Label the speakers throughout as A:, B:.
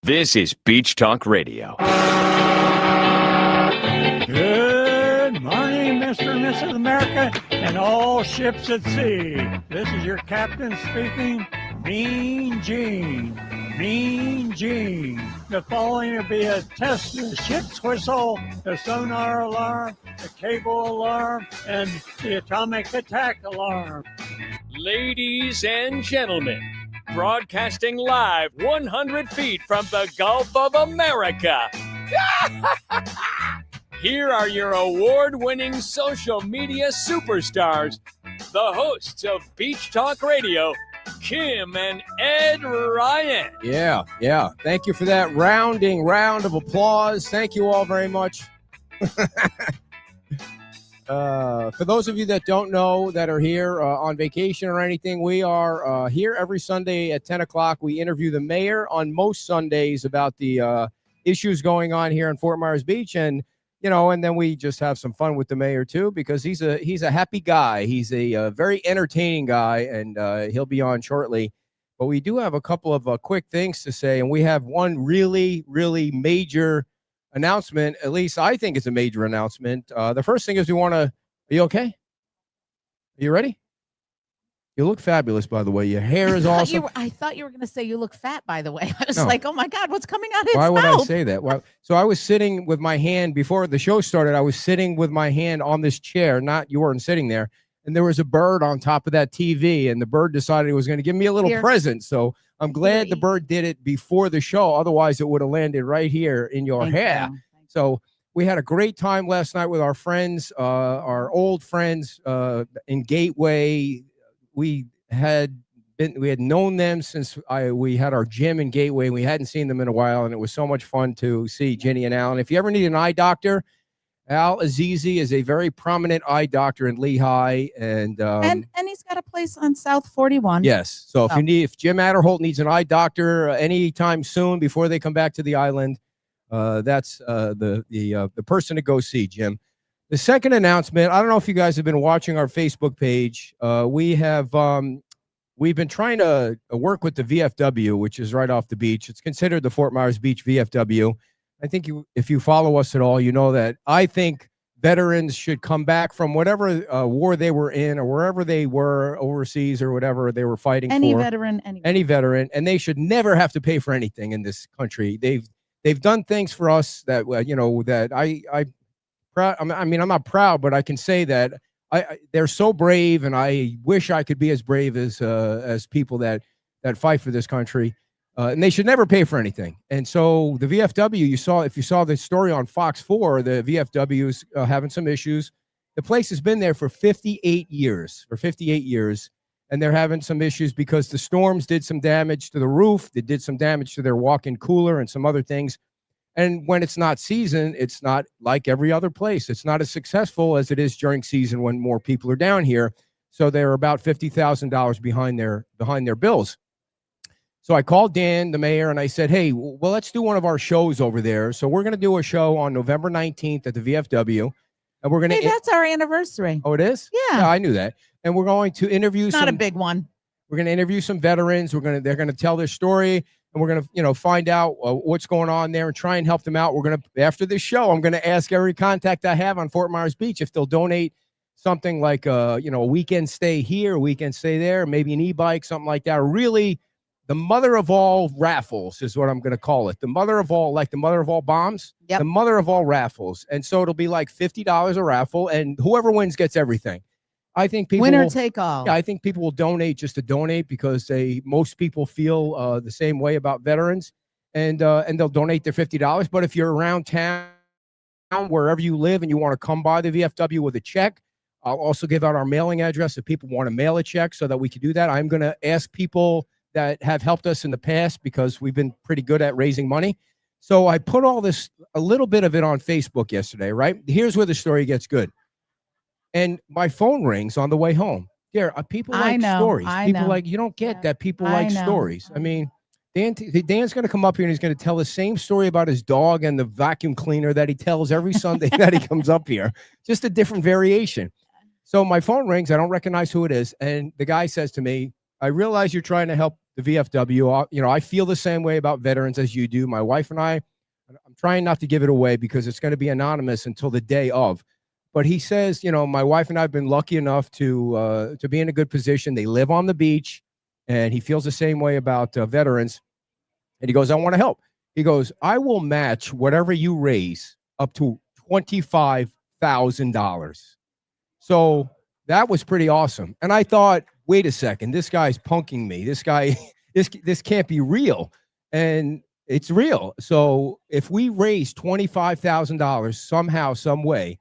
A: This is Beach Talk Radio.
B: Good morning, Mr. and Mrs. America, and all ships at sea. This is your captain speaking, Mean Gene. Mean Gene. The following will be a test of the ship's whistle, the sonar alarm, the cable alarm, and the atomic attack alarm.
C: Ladies and gentlemen, broadcasting live 100 feet from the Gulf of America. Here are your award-winning social media superstars, the hosts of Beach Talk Radio, Kim and Ed Ryan.
D: Yeah. Thank you for that rounding round of applause. Thank you all very much. For those of you that don't know, that are here on vacation or anything, we are here every Sunday at 10 o'clock. We interview the mayor on most Sundays about the issues going on here in Fort Myers Beach. And, you know, and then we just have some fun with the mayor, too, because he's a happy guy. He's a very entertaining guy, and he'll be on shortly. But we do have a couple of quick things to say, and we have one really, really major announcement. At least I think it's a major announcement. The first thing is are you okay? Are you ready? You look fabulous, by the way. Your hair is awesome.
E: I thought you were going to say you look fat, by the way. I was like, oh my God, what's coming out of his
D: mouth? Why would I say that? Well, so I was sitting with my hand before the show started. I was sitting with my hand on this chair. You weren't sitting there. And there was a bird on top of that TV, and the bird decided it was going to give me a little present. So I'm glad the bird did it before the show. Otherwise, it would have landed right here in your hair. So we had a great time last night with our friends, our old friends in Gateway. We had known them since we had our gym in Gateway, and we hadn't seen them in a while, and it was so much fun to see Ginny and Alan. If you ever need an eye doctor, Al Azizi is a very prominent eye doctor in Lehigh, and
E: he's got a place on South 41.
D: Yes. So if Jim Adderholt needs an eye doctor anytime soon before they come back to the island, that's the person to go see, Jim. The second announcement, I don't know if you guys have been watching our Facebook page. We've been trying to work with the VFW, which is right off the beach. It's considered the Fort Myers Beach VFW. I think if you follow us at all, you know that I think veterans should come back from whatever war they were in or wherever they were overseas or whatever they were fighting for. Any veteran, and they should never have to pay for anything in this country. They've done things for us that I'm not proud, but I can say that they're so brave, and I wish I could be as brave as people that fight for this country. And they should never pay for anything. And so the VFW, if you saw the story on Fox 4, the VFW's having some issues. The place has been there for 58 years. And they're having some issues because the storms did some damage to the roof. They did some damage to their walk-in cooler and some other things. And when it's not season, it's not like every other place. It's not as successful as it is during season when more people are down here. So they're about $50,000 behind their bills. So I called Dan, the mayor, and I said, hey, well, let's do one of our shows over there. So we're going to do a show on November 19th at the VFW. And we're going to...
E: Hey, that's our anniversary.
D: Oh, it is?
E: Yeah.
D: I knew that. And we're going to interview
E: Not a big one.
D: We're going to interview some veterans. They're going to tell their story, and we're going to, find out what's going on there and try and help them out. We're going to, after this show, I'm going to ask every contact I have on Fort Myers Beach if they'll donate something like, a weekend stay here, a weekend stay there, maybe an e-bike, something like that. Or really, the mother of all raffles is what I'm going to call it. The mother of all, like the mother of all bombs, the mother of all raffles. And so it'll be like $50 a raffle, and whoever wins gets everything. I think people
E: winner take all.
D: Yeah, I think people will donate just to donate because most people feel the same way about veterans, and they'll donate their $50. But if you're around town, wherever you live, and you want to come by the VFW with a check, I'll also give out our mailing address if people want to mail a check so that we can do that. I'm going to ask people that have helped us in the past because we've been pretty good at raising money. So I put a little bit of it on Facebook yesterday, right? Here's where the story gets good. And my phone rings on the way home. People like stories. You don't get that people like stories. I mean, Dan's going to come up here and he's going to tell the same story about his dog and the vacuum cleaner that he tells every Sunday that he comes up here. Just a different variation. So my phone rings. I don't recognize who it is. And the guy says to me, I realize you're trying to help the VFW. I feel the same way about veterans as you do. My wife and I'm trying not to give it away because it's going to be anonymous until the day of. But he says, my wife and I have been lucky enough to be in a good position. They live on the beach, and he feels the same way about veterans. And he goes, I want to help. He goes, I will match whatever you raise up to $25,000. So that was pretty awesome. And I thought, wait a second, this guy's punking me. This guy, this can't be real. And it's real. So if we raise $25,000 somehow, some way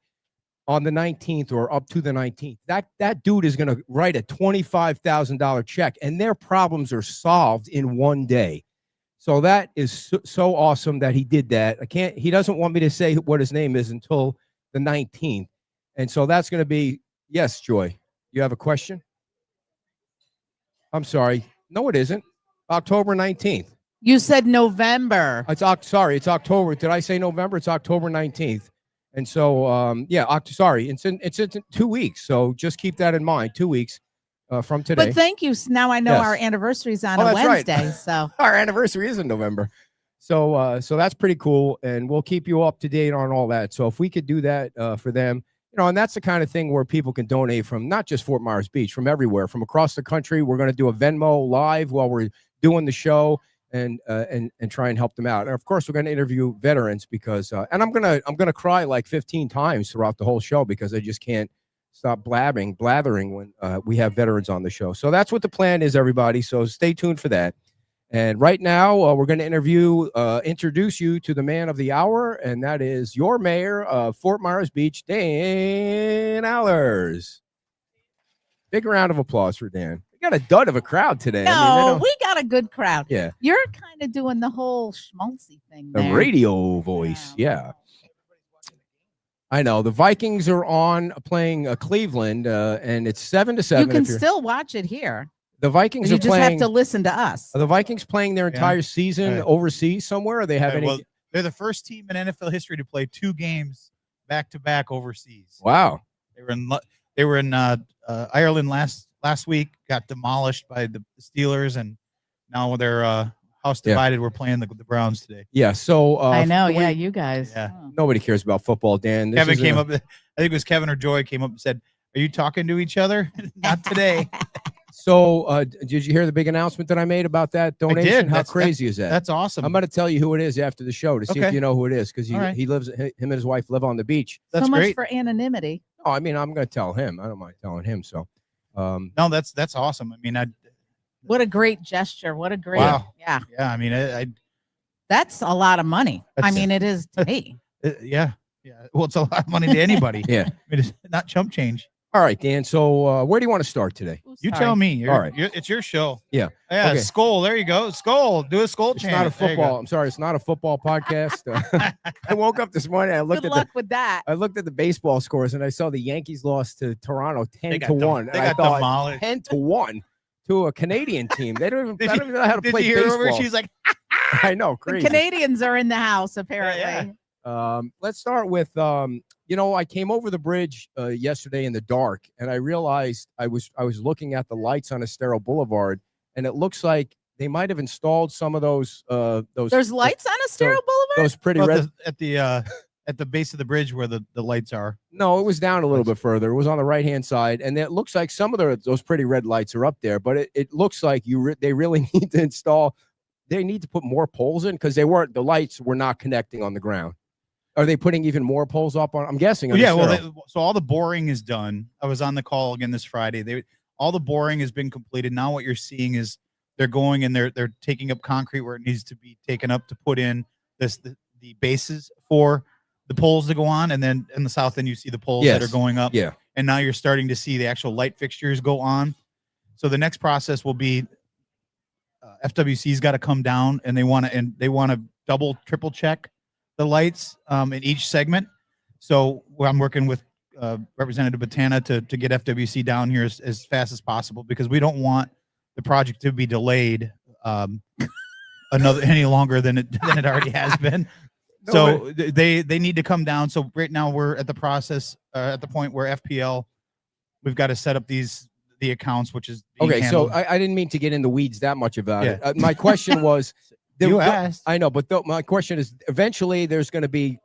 D: on the 19th or up to the 19th, that dude is going to write a $25,000 check, and their problems are solved in one day. So that is so awesome that he did that. He doesn't want me to say what his name is until the 19th. And so that's going to be, yes, Joy, you have a question? I'm sorry. No, it isn't. October 19th.
E: You said November.
D: It's October. Did I say November? It's October 19th. And so, sorry, it's in 2 weeks. So just keep that in mind. 2 weeks from today.
E: But thank you. Now I know
D: Yes.
E: our anniversary is on
D: Oh,
E: a
D: that's right.
E: Wednesday. So
D: Our anniversary is in November. So that's pretty cool. And we'll keep you up to date on all that. So if we could do that for them, and that's the kind of thing where people can donate from not just Fort Myers Beach, from everywhere, from across the country. We're going to do a Venmo live while we're doing the show and try and help them out. And of course, we're going to interview veterans because, and I'm going to cry like 15 times throughout the whole show because I just can't stop blathering when we have veterans on the show. So that's what the plan is, everybody. So stay tuned for that. And right now, we're going to introduce you to the man of the hour, and that is your mayor of Fort Myers Beach, Dan Allers. Big round of applause for Dan. We got a dud of a crowd today.
E: no, we got a good crowd.
D: Yeah,
E: You're kind of doing the whole schmaltzy thing
D: the
E: there.
D: radio voice. Yeah. I know. The Vikings are on playing Cleveland, and it's 7-7.
E: You can still watch it here.
D: The Vikings
E: You
D: are
E: just
D: playing.
E: have to listen to us.
D: Are the Vikings playing their entire season
F: Right.
D: overseas somewhere? Or they have any?
F: Well, they're the first team in NFL history to play 2 games back to back overseas.
D: Wow.
F: They were in Ireland last week. Got demolished by the Steelers, and now they're house divided. We're playing the Browns today.
D: Yeah. So
E: I know. Yeah, you guys.
F: Yeah.
E: Oh.
D: Nobody cares about football, Dan. This
F: Kevin
D: is
F: came up. I think it was Kevin or Joy came up and said, "Are you talking to each other?" Not today.
D: So, did you hear the big announcement that I made about that donation?
F: did.
D: How
F: That's-
D: crazy is that?
F: That's awesome.
D: I'm going to tell you who it is after the show to see if
F: Okay.
D: you know who it is because
F: All right.
D: he lives. Him and his wife live on the beach.
F: That's
E: so much
F: great.
E: for anonymity.
D: Oh, I mean, I'm going to tell him. I don't mind telling him. So,
F: No, that's awesome. I mean,
E: What a great gesture. What a great.
F: Wow.
E: Yeah.
F: yeah. I mean, I
E: That's a lot of money. I
F: That's-
E: mean, it is to me.
F: yeah. Well, it's a lot of money to anybody.
D: Yeah.
F: I mean, it's not chump change.
D: all right, Dan. So, where do you want to start today?
E: Ooh,
F: You
E: sorry.
F: tell me.
D: All right.
F: It's your show.
D: Yeah.
F: Yeah.
D: Okay.
F: Skull. There you go. Skull. Do a skull
D: It's
F: chant.
D: not a
F: There you go.
D: football. I'm sorry. It's not a football podcast. I woke up this morning. I looked
E: Good
D: at
E: luck with that.
D: I looked at the baseball scores and I saw the Yankees lost to Toronto 10-1.
F: They
D: And I
F: got
D: thought
F: demolished.
D: 10-1 to a Canadian team. They don't even, I don't even know how to
F: Did
D: play
F: you hear
D: baseball.
F: her? She's like,
D: I know,
E: The
D: crazy.
E: Canadians are in the house, apparently.
F: yeah.
D: Let's start with I came over the bridge yesterday in the dark and I realized I was looking at the lights on Estero Boulevard and it looks like they might have installed some of those
E: There's lights on Estero Boulevard?
D: those pretty
F: Well,
D: red.
F: at the base of the bridge where the lights are.
D: No, it was down a little bit further. It was on the right hand side, and it looks like some of those pretty red lights are up there. But it looks like they really need to install. They need to put more poles in because the lights were not connecting on the ground. Are they putting even more poles up on? I'm guessing. on
F: Yeah. Well,
D: Estero.
F: so all the boring is done. I was on the call again this Friday. All the boring has been completed. Now what you're seeing is they're going and they're taking up concrete where it needs to be taken up to put in the bases for the poles to go on, and then in the south end you see the poles that
D: Yes.
F: are going up.
D: Yeah.
F: And now you're starting to see the actual light fixtures go on. So the next process will be FWC's got to come down and they want to double, triple check the lights in each segment. So I'm working with Representative Botana to get FWC down here as fast as possible because we don't want the project to be delayed any longer than it already has been. So they need to come down. So right now we're at the process at the point where FPL, we've got to set up the the accounts, which is being
D: Okay, so
F: handled.
D: I didn't mean to get in the weeds that much about it.
F: Yeah.
D: My question was,
F: You asked.
D: I know, but my question is, eventually there's going to be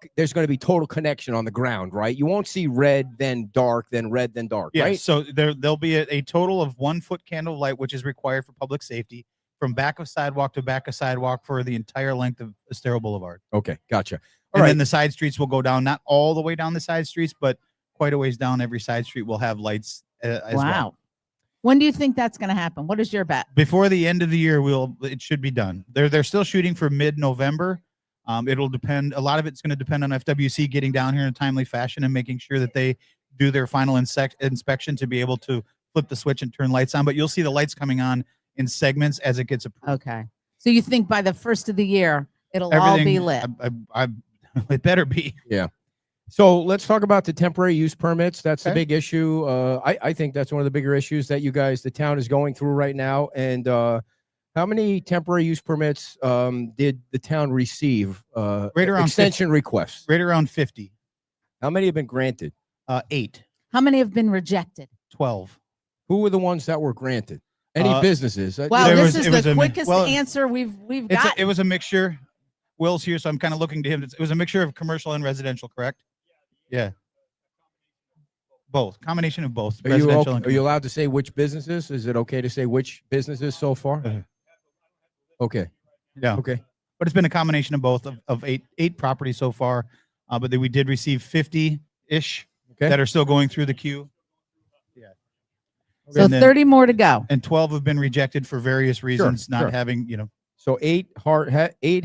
D: total connection on the ground, right? You won't see red then dark, then red then dark,
F: Yeah,
D: right?
F: so there'll be a total of 1 foot candle light, which is required for public safety, from back of sidewalk to back of sidewalk for the entire length of Estero Boulevard.
D: Okay, gotcha. All
F: And
D: right.
F: then the side streets will go down, not all the way down the side streets, but quite a ways down. Every side street will have lights as
E: Wow.
F: well.
E: When do you think that's going to happen? What is your bet?
F: Before the end of the year, it should be done. They're still shooting for mid-November. It'll depend. A lot of it's going to depend on FWC getting down here in a timely fashion and making sure that they do their final inspection to be able to flip the switch and turn lights on. But you'll see the lights coming on in segments as it gets approved.
E: Okay. So you think by the first of the year, it'll all be lit?
F: It better be.
D: So let's talk about the temporary use permits. That's the
F: Okay.
D: big issue. I think that's one of the bigger issues that the town is going through right now. And how many temporary use permits did the town receive?
F: Right around
D: extension requests.
F: Right around 50.
D: How many have been granted?
F: 8,
E: How many have been rejected?
F: 12.
D: Who were the ones that were granted? Any businesses?
E: Well,
F: There
E: this
F: was-
E: is
F: it was
E: the
F: a mi-
E: quickest
F: well,
E: answer we've got.
F: It was a mixture. Will's here, so I'm kind of looking to him. It was a mixture of commercial and residential, correct? Yeah. Both. Combination of both.
D: Are you,
F: residential and
D: are you allowed to say which businesses? Is it okay to say which businesses so far? Okay.
F: Yeah.
D: Okay.
F: But it's been a combination of both of eight properties so far. But then we did receive 50-ish
D: Okay.
F: that are still going through the queue. Yeah.
E: So
F: And then-
E: 30 more to go.
F: And 12 have been rejected for various reasons, not
D: sure.
F: having,
D: So eight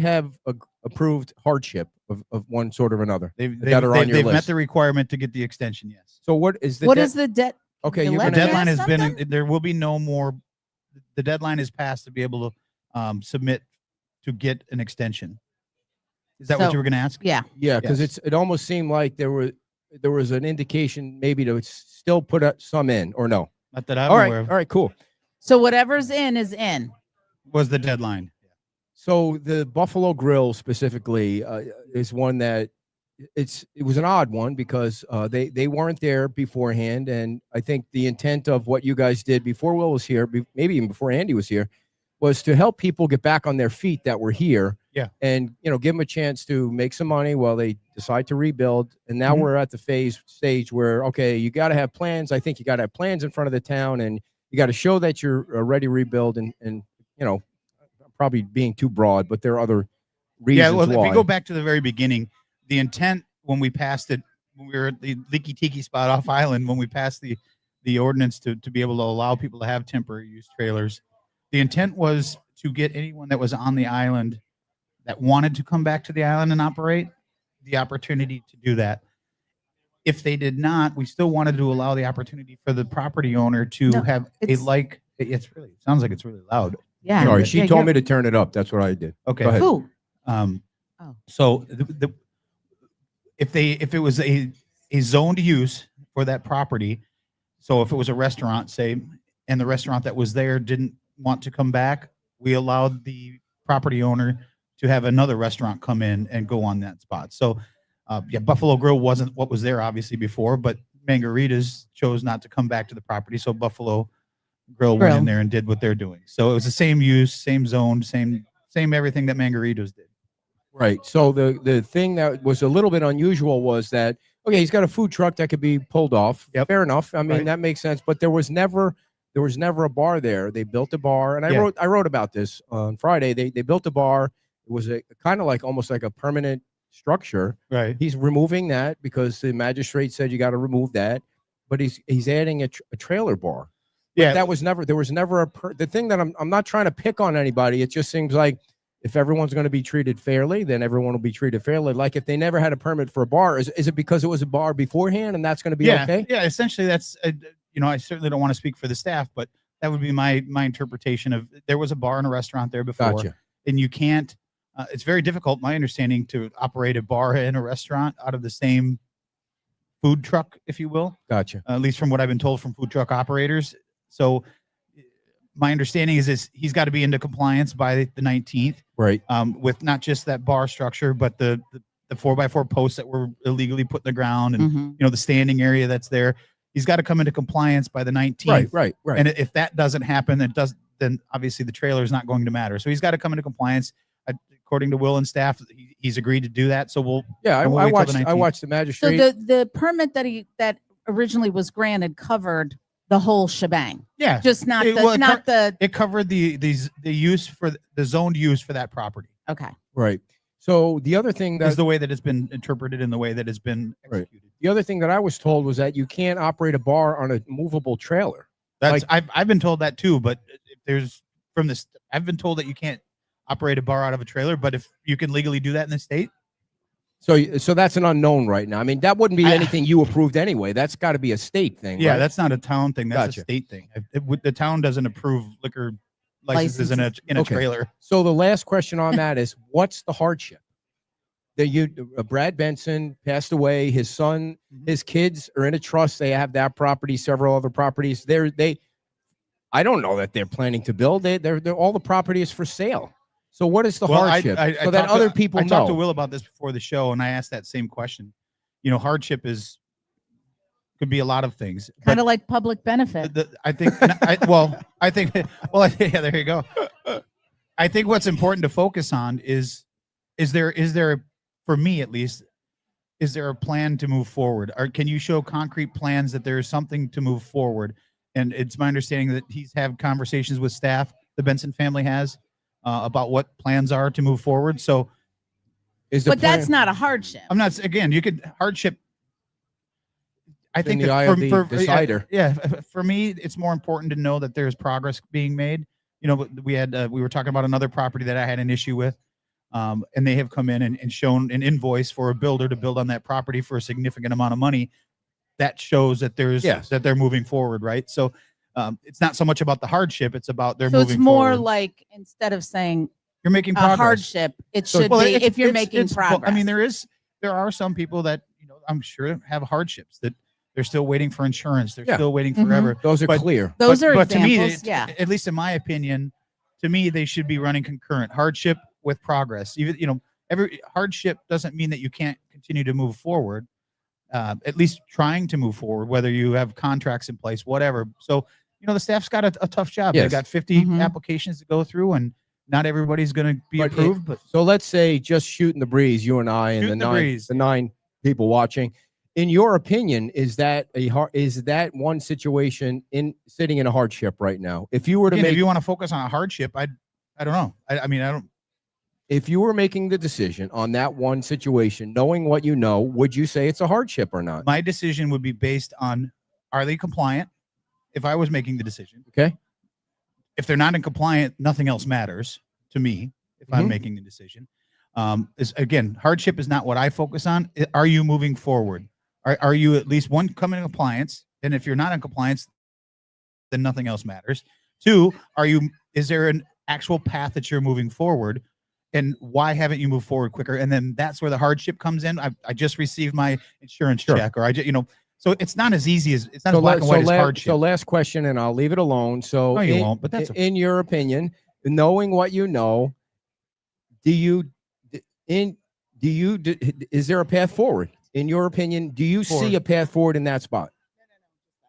D: have approved hardship of one sort or another.
F: they've
D: that are on your
F: met
D: list.
F: the requirement to get the extension. Yes.
D: So what is the
E: What
D: dead-
E: is the debt?
D: Okay,
E: the
D: you're
F: The
E: letter
D: gonna
F: deadline
E: has
F: has been.
E: something?
F: There will be no more. The deadline is passed to be able to submit to get an extension. Is that what
E: So-
F: you were going to ask?
E: Yeah.
D: Yeah, because
F: Yes.
D: it almost seemed like there was an indication maybe to still put some in or no.
F: Not that I'm
D: All right,
F: aware of.
D: all right, cool.
E: So whatever's in is in.
F: Was the deadline?
D: So the Buffalo Grill specifically is one that it was an odd one because they weren't there beforehand, and I think the intent of what you guys did before Will was here, maybe even before Andy was here, was to help people get back on their feet that were here.
F: Yeah.
D: And give them a chance to make some money while they decide to rebuild. And now
F: Mhm.
D: we're at the stage where okay, you got to have plans. I think you got to have plans in front of the town, and you got to show that you're ready to rebuild. And probably being too broad, but there are other reasons
F: Yeah. Well,
D: why.
F: if we go back to the very beginning, the intent when we passed it, when we were at the Leaky Tiki spot off Island, when we passed the ordinance to be able to allow people to have temporary use trailers, the intent was to get anyone that was on the island that wanted to come back to the island and operate the opportunity to do that. If they did not, we still wanted to allow the opportunity for the property owner to
E: No,
F: have
E: it's-
F: it sounds like it's really loud.
E: Yeah.
D: Sorry, she
E: Yeah,
D: told
E: you're-
D: me to turn it up. That's what I did.
F: Okay.
D: Go ahead.
E: Who?
F: Um,
E: Oh.
F: So if it was a zoned use for that property, so if it was a restaurant, say, and the restaurant that was there didn't want to come back, we allowed the property owner to have another restaurant come in and go on that spot. So Buffalo Grill wasn't what was there obviously before, but Margaritas chose not to come back to the property, so Buffalo Grill went in there and did what they're doing. So it was the same use, same zone, same everything that Margaritas did.
D: Right. So the thing that was a little bit unusual was that okay, he's got a food truck that could be pulled off.
F: Yep.
D: Fair enough. I mean,
F: Right.
D: that makes sense. But there was never a bar there. They built a bar, and
F: Yeah.
D: I wrote about this on Friday. They built a bar. It was a kind of like almost like a permanent structure.
F: Right.
D: He's removing that because the magistrate said you got to remove that. But he's adding a trailer bar.
F: Yeah.
D: There was never the thing that I'm not trying to pick on anybody. It just seems like if everyone's going to be treated fairly, then everyone will be treated fairly. Like if they never had a permit for a bar, is it because it was a bar beforehand and that's going to be okay?
F: Yeah, essentially that's I certainly don't want to speak for the staff, but that would be my interpretation of there was a bar and a restaurant there before,
D: Gotcha.
F: and you can't. It's very difficult, my understanding, to operate a bar and a restaurant out of the same food truck, if you will.
D: Gotcha.
F: At least from what I've been told from food truck operators. So my understanding is he's got to be into compliance by the 19th.
D: Right.
F: With not just that bar structure, but the 4x4 posts that were illegally put in the ground and
E: Mhm.
F: the standing area that's there. he's got to come into compliance by the 19th.
D: Right.
F: And if that doesn't happen, then obviously the trailer is not going to matter. So he's got to come into compliance. According to Will and staff, he's agreed to do that. So we'll
D: I
F: wait till
D: watched.
F: the
D: I
F: 19th.
D: watched the
E: So
D: magistrate.
E: the permit that originally was granted covered the whole shebang,
F: Yeah,
E: just not
F: It-
E: the
F: well, it
E: not the.
F: it covered the use for the zoned use for that property.
E: Okay.
D: Right. So the other thing
F: That's
D: that
F: the way that it's been interpreted and the way that it's been
D: Right.
F: executed.
D: the other thing that I was told was that you can't operate a bar on a movable trailer.
F: That's I've been told that too, but if there's from this, I've been told that you can't operate a bar out of a trailer, but if you can legally do that in the state,
D: So that's an unknown right now. I mean, that wouldn't be anything you approved anyway. That's got to be a state thing.
F: yeah,
D: right?
F: that's not a town thing. That's
D: Gotcha.
F: a state thing. The town doesn't approve liquor licenses in a
D: Okay.
F: trailer.
D: So the last question on that is, what's the hardship? Brad Benson passed away. His son, his kids are in a trust. They have that property, several other properties. I don't know that they're planning to build. They're all the property is for sale. So what is the hardship? So that other people
F: I
D: know.
F: talked to Will about this before the show, and I asked that same question. You know, hardship could be a lot of things. but
E: Kind of like public benefit.
F: I think. Yeah, there you go. I think what's important to focus on is there, for me at least, is there a plan to move forward? Or can you show concrete plans that there is something to move forward? And it's my understanding that he's had conversations with staff, the Benson family has, about what plans are to move forward. So
E: But that's not a hardship.
F: I'm not, again, you could hardship. I think
D: the
F: that
D: eye of the decider.
F: for me, it's more important to know that there's progress being made. You know, we were talking about another property that I had an issue with. And they have come in and shown an invoice for a builder to build on that property for a significant amount of money. That shows that that they're moving forward, right? So it's not so much about the hardship; it's about they're
E: So
F: moving.
E: it's more
F: forward.
E: like instead of saying
F: You're making
E: a
F: progress.
E: hardship, it should
F: Well,
E: be
F: it's-
E: if you're
F: it's-
E: making
F: it's-
E: progress.
F: I mean, there are some people that I'm sure have hardships that they're still waiting for insurance. They're
D: Yeah.
F: still waiting
E: Mhm.
F: forever.
D: Those are
F: but-
D: clear.
E: Those are
F: but to me,
E: examples. Yeah.
F: at least in my opinion, to me, they should be running concurrent. Hardship with progress. Even every hardship doesn't mean that you can't continue to move forward. At least trying to move forward, whether you have contracts in place, whatever. So the staff's got a tough job.
D: Yes.
F: They've got 50
E: Mhm.
F: applications to go through, and not everybody's going to be
D: But
F: approved. But
D: So let's say just shooting the breeze, you and I and
F: Shooting the
D: the
F: breeze.
D: nine people watching. In your opinion, is that one situation sitting in a hardship right now? If you were to
F: again,
D: make,
F: if you want to focus on a hardship, I don't know. I mean, I don't.
D: if you were making the decision on that one situation, knowing what you know, would you say it's a hardship or not?
F: My decision would be based on, are they compliant? If I was making the decision,
D: Okay.
F: if they're not in compliant, nothing else matters to me. If I'm
D: Mhm.
F: making the decision, again, hardship is not what I focus on. Are you moving forward? Are you at least one coming in compliance? And if you're not in compliance, then nothing else matters. Two, is there an actual path that you're moving forward? And why haven't you moved forward quicker? And then that's where the hardship comes in. I just received my insurance
D: Sure.
F: check, or so it's not as easy as it's not as black and white as hardship.
D: So last question, and I'll leave it alone. So
F: No, you won't, but that's okay.
D: in your opinion, knowing what you know, is there a path forward? In your opinion, do you see a path forward in that spot?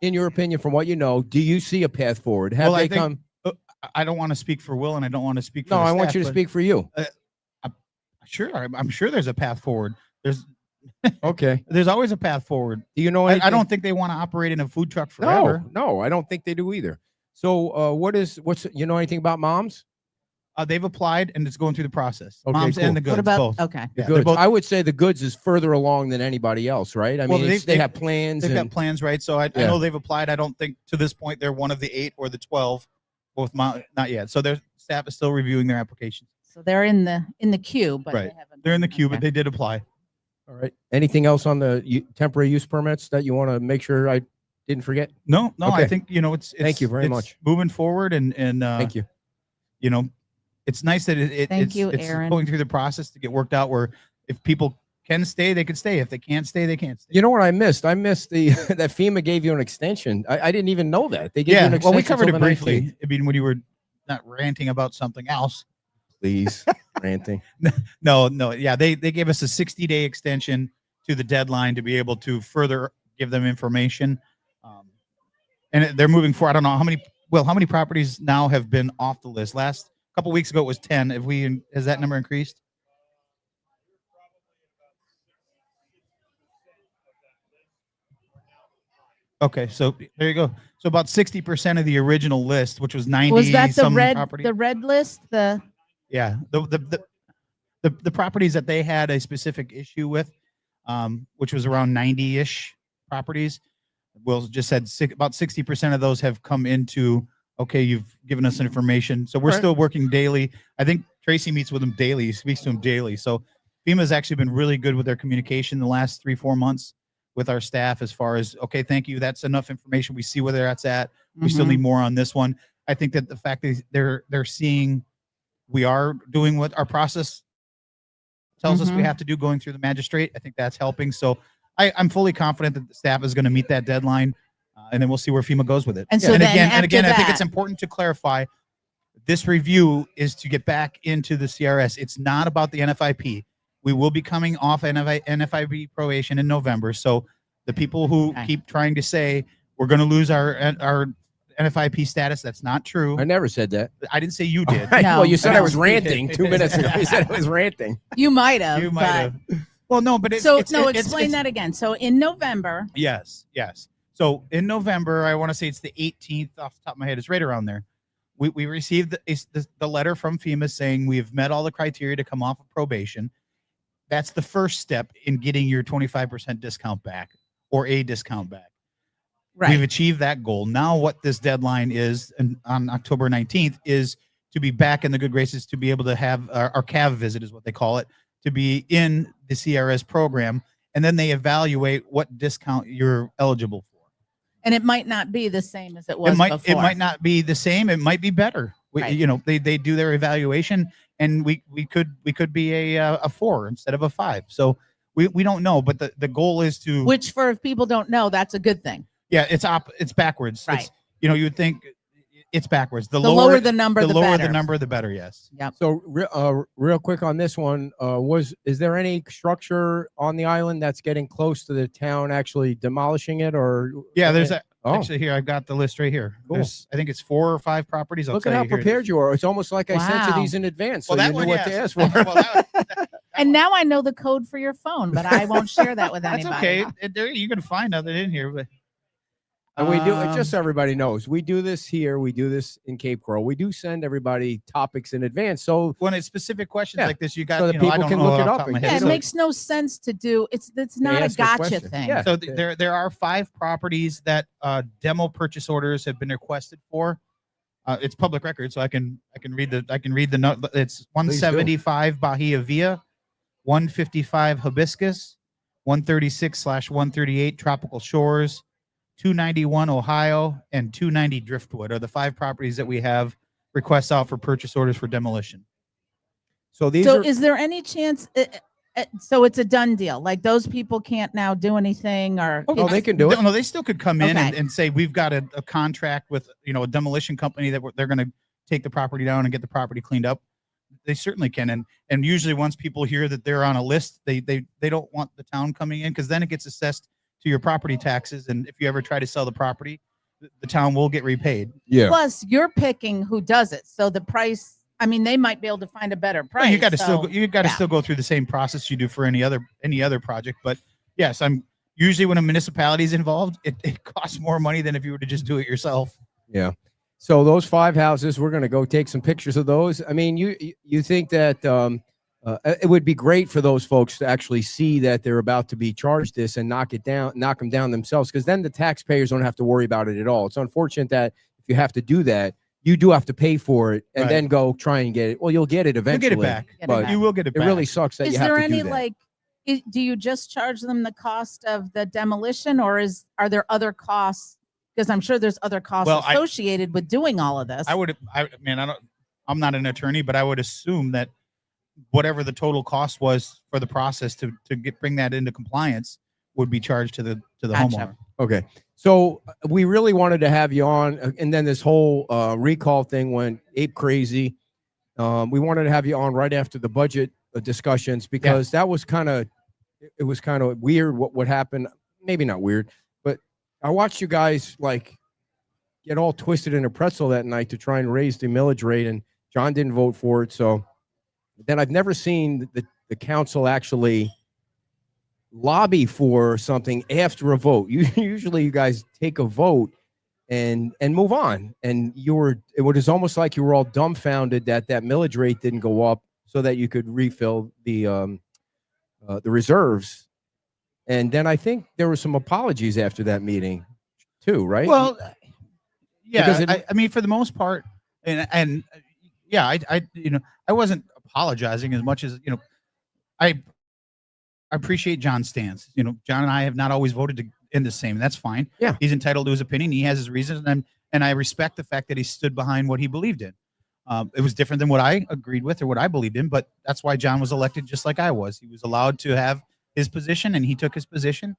D: In your opinion, from what you know, do you see a path forward? Have
F: Well, I
D: they
F: think-
D: come?
F: I don't want to speak for Will, and I don't want to speak for
D: No,
F: the
D: I want
F: staff,
D: you to
F: but
D: speak for you.
F: Sure, I'm sure there's a path forward.
D: Okay.
F: There's always a path forward.
D: Do you know
F: I
D: anything?
F: don't think they want to operate in a food truck forever.
D: No, I don't think they do either. So, what's you know anything about moms?
F: They've applied, and it's going through the process.
D: Okay,
F: Moms
D: cool.
F: and the goods,
E: What about
F: both.
E: okay?
F: Yeah,
D: Goods.
F: they're both-
D: I would say the goods is further along than anybody else, right? I
F: Well,
D: mean,
F: they-
D: they have plans.
F: They've got
D: and,
F: plans, right? So I
D: Yeah.
F: know they've applied. I don't think to this point they're one of the 8 or the 12. Both not yet. So their staff is still reviewing their applications.
E: So they're in the queue, but
F: Right.
E: they haven't.
F: They're in the queue,
E: okay.
F: but they did apply.
D: all right. Anything else on the temporary use permits that you want to make sure I didn't forget?
F: No, I
D: Okay.
F: think it's
D: Thank you very
F: it's
D: much.
F: moving forward, and
D: Thank you.
F: It's nice that
E: Thank you,
F: it's
E: Aaron.
F: going through the process to get worked out. Where if people can stay, they can stay. If they can't stay, they can't stay.
D: You know what I missed? I missed the that FEMA gave you an extension. I didn't even know that they gave you an extension.
F: Well, we covered
D: till
F: it
D: the
F: briefly.
D: 19th.
F: I mean, when you were not ranting about something else.
D: Please, ranting.
F: No, yeah, they gave us a 60-day extension to the deadline to be able to further give them information. and they're moving forward. I don't know how many. Well, how many properties now have been off the list? Last couple weeks ago, it was 10. Has that number increased? Okay, so there you go. So about 60% of the original list, which was 90
E: Was that the
F: some
E: red
F: properties.
E: the red list?
F: Yeah, the properties that they had a specific issue with, which was around 90-ish properties. Will just said about 60% of those have come into, okay, you've given us information. So we're
D: Right.
F: still working daily. I think Tracy meets with them daily, he speaks to them daily. So FEMA's actually been really good with their communication the last 3-4 months with our staff as far as, okay, thank you. That's enough information. We see where that's at. We still
E: Mhm.
F: need more on this one. I think that the fact that they're seeing we are doing what our process tells us we
E: Mhm.
F: have to do going through the magistrate. I think that's helping. So I'm fully confident that the staff is going to meet that deadline, and then we'll see where FEMA goes with it.
E: And so
F: and
E: then
F: again,
E: after
F: I think
E: that-
F: it's important to clarify. This review is to get back into the CRS. It's not about the NFIP. We will be coming off NFIP probation in November. So the people who
E: Okay.
F: keep trying to say we're going to lose our NFIP status, that's not true.
D: I never said that.
F: I didn't say you did.
E: No.
D: Well, you said I was
F: No.
D: ranting 2 minutes ago. You said I was ranting.
E: You might have.
F: You might
E: but-
F: have. Well, no, but it's
E: So
F: it's,
E: no,
F: it's-
E: explain
F: it's-
E: that again. So in November,
F: Yes. So in November, I want to say it's the 18th off the top of my head. It's right around there. We received the letter from FEMA saying we've met all the criteria to come off of probation. That's the first step in getting your 25% discount back or a discount back.
E: right?
F: We've achieved that goal. Now what this deadline is on October 19th is to be back in the good graces, to be able to have our CAV visit is what they call it, to be in the CRS program. And then they evaluate what discount you're eligible for.
E: And it might not be the same as it was
F: It might
E: before.
F: not be the same. It might be better.
E: Right.
F: You know, they do their evaluation, and we could be a 4 instead of a 5. So we don't know, but the goal is to
E: Which, for if people don't know, that's a good thing.
F: yeah, it's backwards.
E: Right.
F: It's, you know, you would think it's backwards.
E: The lower the number, the
F: lower
E: better.
F: the number, the better. Yes.
E: Yep.
D: So real quick on this one, is there any structure on the island that's getting close to the town actually demolishing it, or
F: Yeah. There's
D: Oh.
F: actually here. I've got the list right here.
D: Cool.
F: I think it's 4 or 5 properties. I'll
D: look at
F: tell
D: how
F: you here it
D: prepared
F: is.
D: you are. It's almost like I sent you
E: Wow.
D: these in advance, so
F: Well,
D: you
F: that
D: knew
F: one,
D: what to
F: yes.
D: ask for.
F: Well, that-
E: And now I know the code for your phone, but I won't share that with
F: that's
E: anybody.
F: okay. You can find nothing in here, but
D: And we do it just so
F: Um,
D: everybody knows. We do this here. We do this in Cape Coral. We do send everybody topics in advance. So
F: when it's specific questions
D: Yeah.
F: like this, you got
D: So that
F: you know, I
D: people
F: don't
D: can
F: know
D: look it
F: off the
D: up
F: top of my
D: and
F: head.
E: Yeah, it
D: So-
E: makes no sense to do. It's not a
D: ask a
E: gotcha
D: question.
E: thing.
D: Yeah.
F: So
D: Okay.
F: there are 5 properties that demo purchase orders have been requested for. It's public record, so I can read the note. It's 175 Bahia Via, 155 Hibiscus, 136/138 Tropical Shores, 291 Ohio, and 290 Driftwood are the 5 properties that we have requests out for purchase orders for demolition.
D: so these
E: So
D: are
E: is there any chance? So it's a done deal. Like those people can't now do anything, or
D: oh,
E: it's-
D: they can do it.
F: No, they still could come in
E: Okay.
F: and say we've got a contract with a demolition company that they're going to take the property down and get the property cleaned up. They certainly can, and usually once people hear that they're on a list, they don't want the town coming in, because then it gets assessed to your property taxes, and if you ever try to sell the property, the town will get repaid.
D: Yeah.
E: Plus, you're picking who does it, so the price. I mean, they might be able to find a better price.
F: Well, you got to
E: so- yeah.
F: still go through the same process you do for any other project. But yes, I'm usually when a municipality is involved, it costs more money than if you were to just do it yourself.
D: Yeah. So those 5 houses, we're going to go take some pictures of those. I mean, you think that it would be great for those folks to actually see that they're about to be charged this and knock them down themselves, because then the taxpayers don't have to worry about it at all. It's unfortunate that if you have to do that, you do have to pay for it and
F: Right.
D: then go try and get it. Well, you'll get it
F: You'll
D: eventually.
F: get it back.
E: Get it
D: but
E: back.
F: You will get it
D: it
F: back.
D: really sucks that
E: Is
D: you have
E: there
D: to
E: any
D: do that.
E: like? Do you just charge them the cost of the demolition, or are there other costs? Because I'm sure there's other costs
F: Well,
E: associated with doing all of this.
F: I'm not an attorney, but I would assume that whatever the total cost was for the process to bring that into compliance would be charged to the
E: Gotcha.
F: homeowner.
D: Okay. So we really wanted to have you on, and then this whole recall thing went ape crazy. We wanted to have you on right after the budget discussions, because that was it was kind of weird what happened. Maybe not weird, but I watched you guys like get all twisted in a pretzel that night to try and raise the millage rate, and John didn't vote for it. So then I've never seen the council actually lobby for something after a vote. Usually you guys take a vote and move on. And it was almost like you were all dumbfounded that millage rate didn't go up so that you could refill the reserves. And then I think there were some apologies after that meeting too, right?
F: Well, yeah,
D: Because
F: I mean, for the most part, and yeah, I wasn't apologizing as much as, I appreciate John's stance. John and I have not always voted in the same. That's fine.
D: Yeah.
F: He's entitled to his opinion. He has his reasons, and I respect the fact that he stood behind what he believed in. It was different than what I agreed with or what I believed in, but that's why John was elected just like I was. He was allowed to have his position, and he took his position.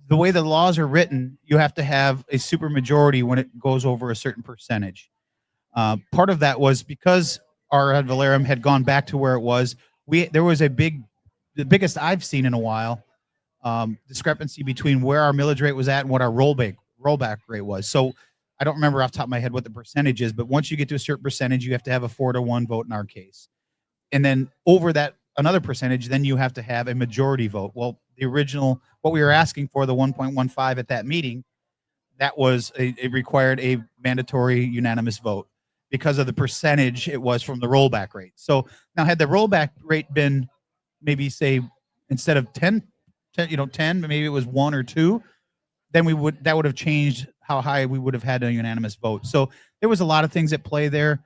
F: The way the laws are written, you have to have a supermajority when it goes over a certain percentage. Part of that was because our ad valorem had gone back to where it was. There was the biggest I've seen in a while, discrepancy between where our millage rate was at and what our rollback rate was. So I don't remember off the top of my head what the percentage is, but once you get to a certain percentage, you have to have a 4-to-1 vote in our case. And then over that another percentage, then you have to have a majority vote. Well, the original, what we were asking for, the 1.15 at that meeting, that was it required a mandatory unanimous vote because of the percentage it was from the rollback rate. So now had the rollback rate been maybe say instead of 10, maybe it was 1 or 2, then that would have changed how high we would have had a unanimous vote. So there was a lot of things at play there.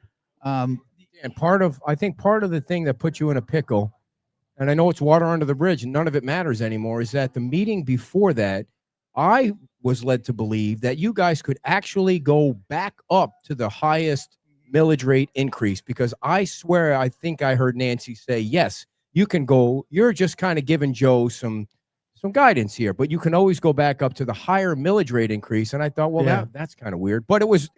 D: And I think part of the thing that put you in a pickle, and I know it's water under the bridge and none of it matters anymore, is that the meeting before that, I was led to believe that you guys could actually go back up to the highest millage rate increase, because I swear I think I heard Nancy say, yes, you can go. You're just kind of giving Joe some guidance here, but you can always go back up to the higher millage rate increase. And I thought, well,
F: Yeah.
D: that's kind of weird, but it was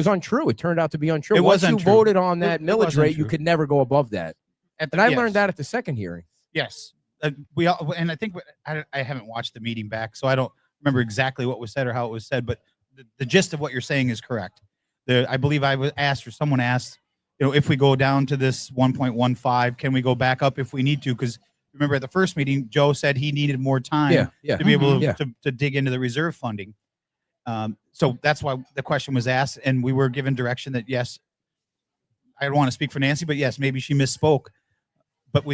D: untrue. It turned out to be untrue.
F: It was
D: Once
F: untrue.
D: you voted on that
F: It
D: millage
F: was
D: rate, you
F: untrue.
D: could never go above that. And I learned that at the second hearing.
F: Yes. And I think I haven't watched the meeting back, so I don't remember exactly what was said or how it was said, but the gist of what you're saying is correct. I believe I was asked, or someone asked, if we go down to this 1.15, can we go back up if we need to? Because remember at the first meeting, Joe said he needed more time to be able to dig into the reserve funding. So that's why the question was asked, and we were given direction that, yes, I don't want to speak for Nancy, but yes, maybe she misspoke. But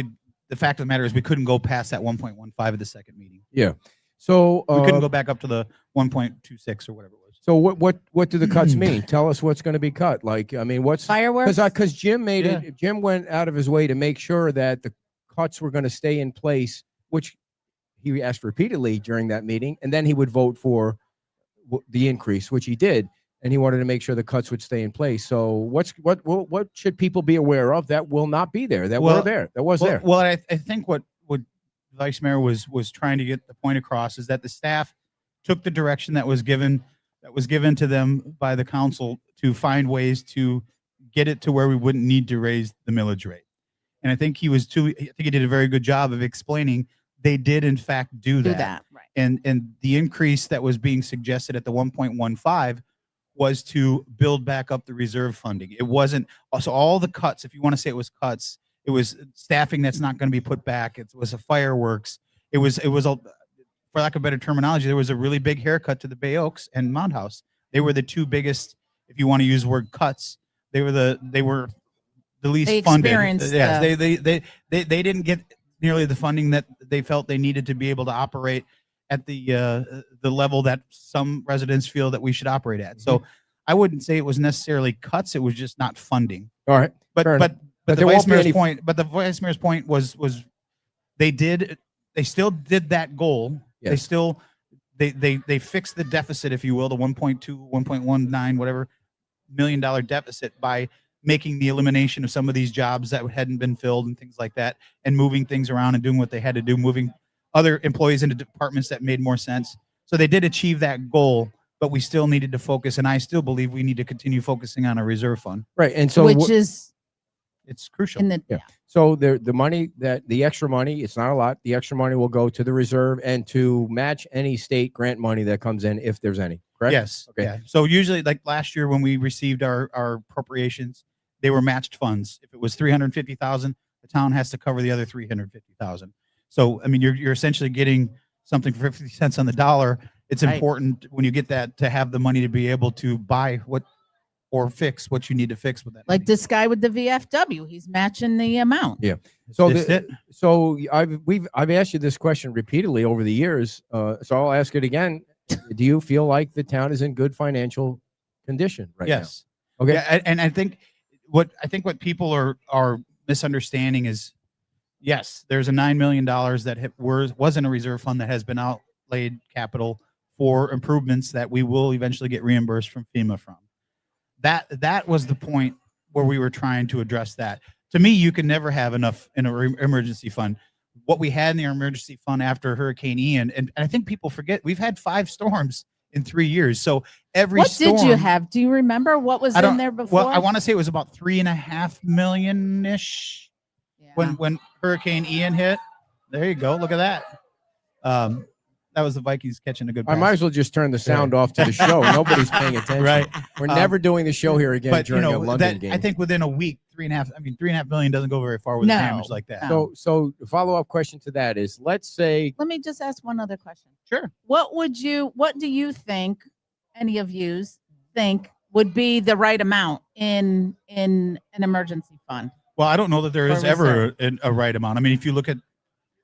F: the fact of the matter is we couldn't go past that 1.15 at the second meeting.
D: Yeah. So
F: We couldn't go back up to the 1.26 or whatever it was.
D: So what do the cuts mean? Tell us what's going to be cut. Like, I mean, what's
E: Fireworks?
D: because Jim made it. Jim went out of his way to make sure that the cuts were going to stay in place, which he asked repeatedly during that meeting, and then he would vote for the increase, which he did, and he wanted to make sure the cuts would stay in place. So what should people be aware of that will not be there? That were there. That was there.
F: Well, I think what Vice Mayor was trying to get the point across is that the staff took the direction that was given to them by the council to find ways to get it to where we wouldn't need to raise the millage rate. And I think he did a very good job of explaining they did in fact do that.
E: Right.
F: And the increase that was being suggested at the 1.15 was to build back up the reserve funding. It wasn't also all the cuts. If you want to say it was cuts, it was staffing that's not going to be put back. It was a fireworks. It was a, for lack of better terminology, there was a really big haircut to the Bay Oaks and Mount House. They were the two biggest, if you want to use the word cuts, they were the least
E: They
F: funded.
E: experienced
F: Yes, they didn't get nearly the funding that they felt they needed to be able to operate at the level that some residents feel that we should operate at. So I wouldn't say it was necessarily cuts. It was just not funding.
D: All right.
F: But the
D: there
F: vice
D: won't be
F: mayor's
D: any-
F: point. But the vice mayor's point was they still did that goal.
D: Yes.
F: They still they fixed the deficit, if you will, the 1.2, 1.19, whatever $1 million deficit by making the elimination of some of these jobs that hadn't been filled and things like that, and moving things around and doing what they had to do, moving other employees into departments that made more sense. So they did achieve that goal, but we still needed to focus, and I still believe we need to continue focusing on a reserve fund.
D: Right. And so
E: which is
F: It's crucial.
E: in the,
D: Yeah. So the money the extra money, it's not a lot. The extra money will go to the reserve and to match any state grant money that comes in if there's any. Correct?
F: Yes.
D: Okay.
F: Yeah. So usually, like last year when we received our appropriations, they were matched funds. If it was 350,000, the town has to cover the other 350,000. So I mean, you're essentially getting something for 50 cents on the dollar. It's
E: Right.
F: important when you get that to have the money to be able to buy what or fix what you need to fix with that.
E: like
F: money.
E: this guy with the VFW, he's matching the amount.
D: Yeah. So
F: That's it.
D: So I've asked you this question repeatedly over the years. So I'll ask it again. Do you feel like the town is in good financial condition right
F: Yes.
D: now? Okay.
F: Yeah, and I think what people are misunderstanding is, yes, there's a $9 million that was in a reserve fund that has been outlaid capital for improvements that we will eventually get reimbursed from FEMA from. That was the point where we were trying to address that. To me, you can never have enough in an emergency fund. What we had in the emergency fund after Hurricane Ian, and I think people forget, we've had 5 storms in 3 years. So every
E: What
F: storm,
E: did you have? Do you remember what was
F: I don't-
E: in there before?
F: Well, I want to say it was about 3.5 million ish
E: Yeah.
F: when Hurricane Ian hit. There you go. Look at that. That was the Vikings catching a good
D: I
F: pass.
D: might as well just turn the sound off to the show. Nobody's paying attention.
F: Right.
D: We're never doing the show here again
F: But
D: during a London
F: that
D: game.
F: I think within a week, 3.5 million doesn't go very far with
E: No.
F: damage like that.
E: No.
D: so the follow-up question to that is, let's say
E: Let me just ask one other question.
F: Sure.
E: What do you think, any of yous think would be the right amount in an emergency fund?
F: Well, I don't know that there
E: Or
F: is ever
E: reserve.
F: a right amount. I mean, if you look at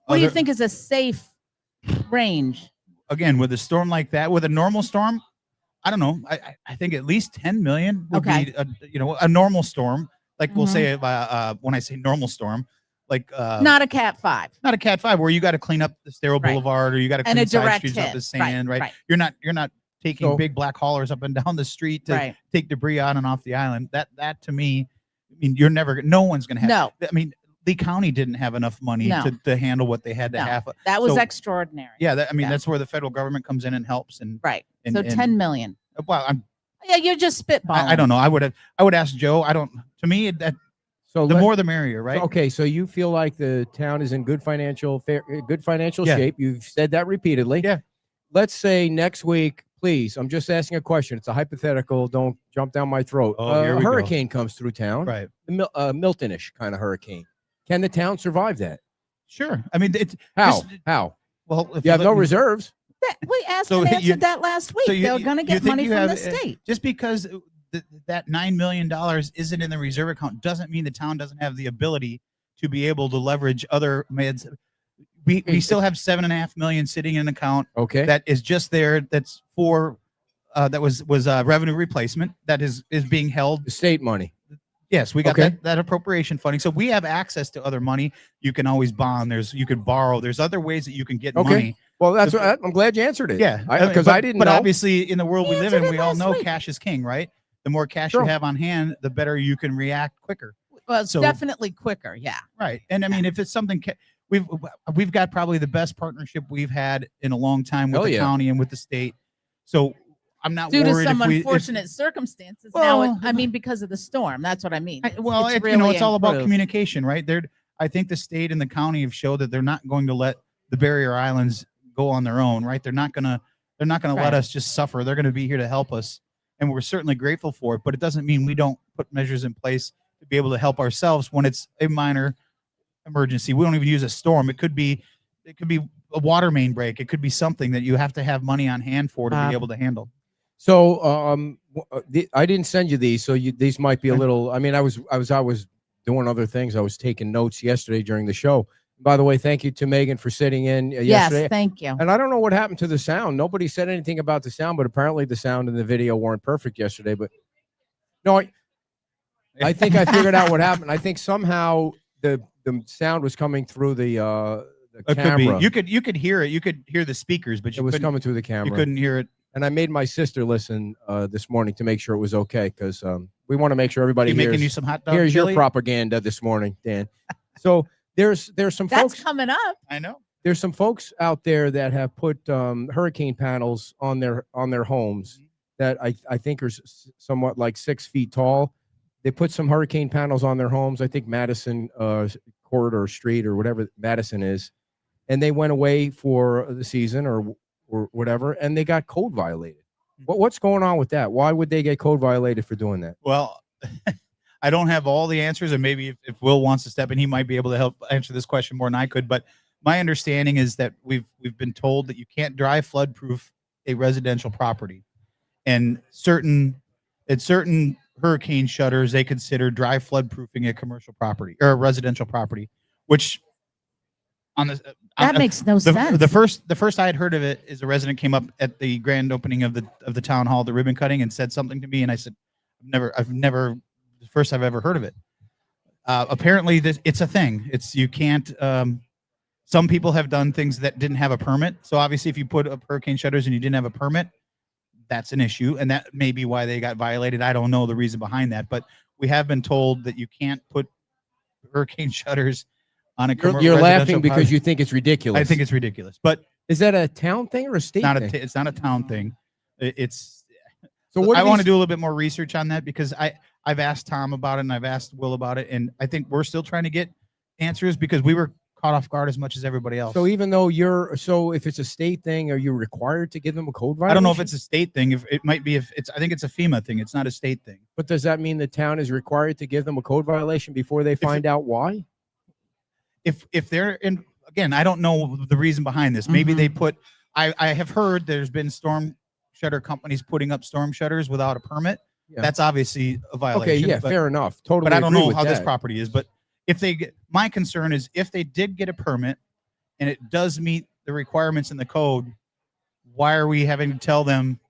E: What do you
F: other-
E: think is a safe range?
F: again, with a storm like that, with a normal storm, I don't know. I think at least 10 million would
E: Okay.
F: be a normal storm. Like we'll
E: Mhm.
F: say when I say normal storm, like
E: Not a Cat 5.
F: not a Cat 5 where you got to clean up the sterile
E: Right.
F: boulevard or you got to
E: And
F: clean
E: a
F: side
E: direct
F: streets
E: hit.
F: up the sand, right?
E: Right.
F: You're not taking
D: So-
F: big black haulers up and down the street to
E: Right.
F: take debris on and off the island. That to me, I mean, no one's going to have.
E: No.
F: I mean, Lee County didn't have enough money
E: No.
F: to handle what they had to
E: No.
F: have.
E: That was
F: So-
E: extraordinary.
F: Yeah,
E: Yeah.
F: that's where the federal government comes in and helps. And
E: Right.
F: and-
E: So
F: and-
E: 10 million.
F: well,
E: Yeah, you're just spitballing.
F: I don't know. I would ask Joe. I don't. To me, that
D: so
F: the
D: let-
F: more the merrier, right?
D: Okay, so you feel like the town is in good financial
F: Yeah.
D: shape. You've said that repeatedly.
F: Yeah.
D: Let's say next week, please. I'm just asking a question. It's a hypothetical. Don't jump down my throat.
F: Oh, here
D: a
F: we go.
D: hurricane comes through town.
F: Right.
D: Milton-ish kind of hurricane. Can the town survive that?
F: Sure. I mean, it's
D: How?
F: Just-
D: How?
F: well. If
D: You have no
F: look-
D: reserves.
E: We asked
F: So
E: and
F: you-
E: answered that last week.
F: so you-
E: They're
F: you-
E: going to
F: you
E: get
F: think
E: money
F: you
E: from the
F: have,
E: state.
F: Just because that $9 million isn't in the reserve account doesn't mean the town doesn't have the ability to be able to leverage other meds. We still have $7.5 million sitting in an account
D: Okay.
F: that is just there. That's for that was revenue replacement that is being held.
D: the state money.
F: Yes, we got
D: Okay.
F: that appropriation funding. So we have access to other money. You can always bond. You could borrow. There's other ways that you can get
D: Okay.
F: money.
D: Well, that's what, I'm glad you answered it.
F: Yeah,
D: Because
F: but-
D: I didn't
F: But
D: know.
F: obviously, in the world we
E: He
F: live in,
E: answered it
F: we all
E: last
F: know
E: week.
F: cash is king, right? The more cash
D: Sure.
F: you have on hand, the better you can react quicker.
E: Well, it's
F: so-
E: definitely quicker. Yeah.
F: Right. And I mean, if it's something we've got probably the best partnership we've had in a long time with
D: Hell
F: the
D: yeah.
F: county and with the state. So I'm not
E: Due to
F: worried
E: some
F: if we.
E: unfortunate circumstances.
F: Well,
E: I mean, because of the storm. That's what I mean.
F: Well,
E: It's
F: it's all about
E: improved.
F: communication, right? I think the state and the county have showed that they're not going to let the barrier islands go on their own, right? They're not gonna let
E: Right.
F: us just suffer. They're going to be here to help us, and we're certainly grateful for it. But it doesn't mean we don't put measures in place to be able to help ourselves when it's a minor emergency. We don't even use a storm. It could be a water main break. It could be something that you have to have money on hand for to be able to handle.
D: So I didn't send you these, so these might be a
F: Okay.
D: little. I mean, I was doing other things. I was taking notes yesterday during the show. By the way, thank you to Megan for sitting in yesterday.
E: Yes, thank you.
D: And I don't know what happened to the sound. Nobody said anything about the sound, but apparently the sound and the video weren't perfect yesterday. But no, I think I figured out what happened. I think somehow the sound was coming through the
F: It could
D: camera.
F: be. You could hear it. You could hear the speakers, but
D: It
F: you
D: was
F: couldn't,
D: coming through the
F: you
D: camera.
F: couldn't hear it.
D: And I made my sister listen this morning to make sure it was okay, because we want to make sure everybody
F: You making
D: hears,
F: you some hot dog
D: hears your
F: chili?
D: propaganda this morning, Dan. So there's some
E: That's
D: folks
E: coming up.
F: I know.
D: there's some folks out there that have put hurricane panels on their homes that I think are somewhat like 6 feet tall. they put some hurricane panels on their homes. I think Madison Court or Street or whatever Madison is, and they went away for the season or whatever, and they got code violated. What's going on with that? Why would they get code violated for doing that?
F: Well, I don't have all the answers, and maybe if Will wants to step in, he might be able to help answer this question more than I could. But my understanding is that we've been told that you can't dry flood proof a residential property, and certain hurricane shutters they consider dry flood proofing a commercial property or a residential property, which on the
E: That makes no sense.
F: The first I had heard of it is a resident came up at the grand opening of the town hall, the ribbon cutting, and said something to me, and I said, I've never the first I've ever heard of it. Apparently, it's a thing. You can't. Some people have done things that didn't have a permit. So obviously, if you put up hurricane shutters and you didn't have a permit, that's an issue, and that may be why they got violated. I don't know the reason behind that, but we have been told that you can't put hurricane shutters on a commercial.
D: You're laughing because you think it's ridiculous.
F: I think it's ridiculous, but
D: is that a town thing or a state thing?
F: It's not a town thing. It's
D: so. What
F: I want to do a little bit more research on that because I've asked Tom about it and I've asked Will about it, and I think we're still trying to get answers because we were caught off guard as much as everybody else.
D: So even though if it's a state thing, are you required to give them a code violation?
F: I don't know if it's a state thing. If it might be, I think it's a FEMA thing. It's not a state thing.
D: But does that mean the town is required to give them a code violation before they find out why?
F: If they're in, again, I don't know the reason behind this. Maybe they put. I have heard there's been storm shutter companies putting up storm shutters without a permit. Yeah. That's obviously a violation.
D: Okay, yeah, fair enough. Totally.
F: But I don't know how
D: that.
F: this property is. But my concern is if they did get a permit and it does meet the requirements in the code, why are we having to tell them?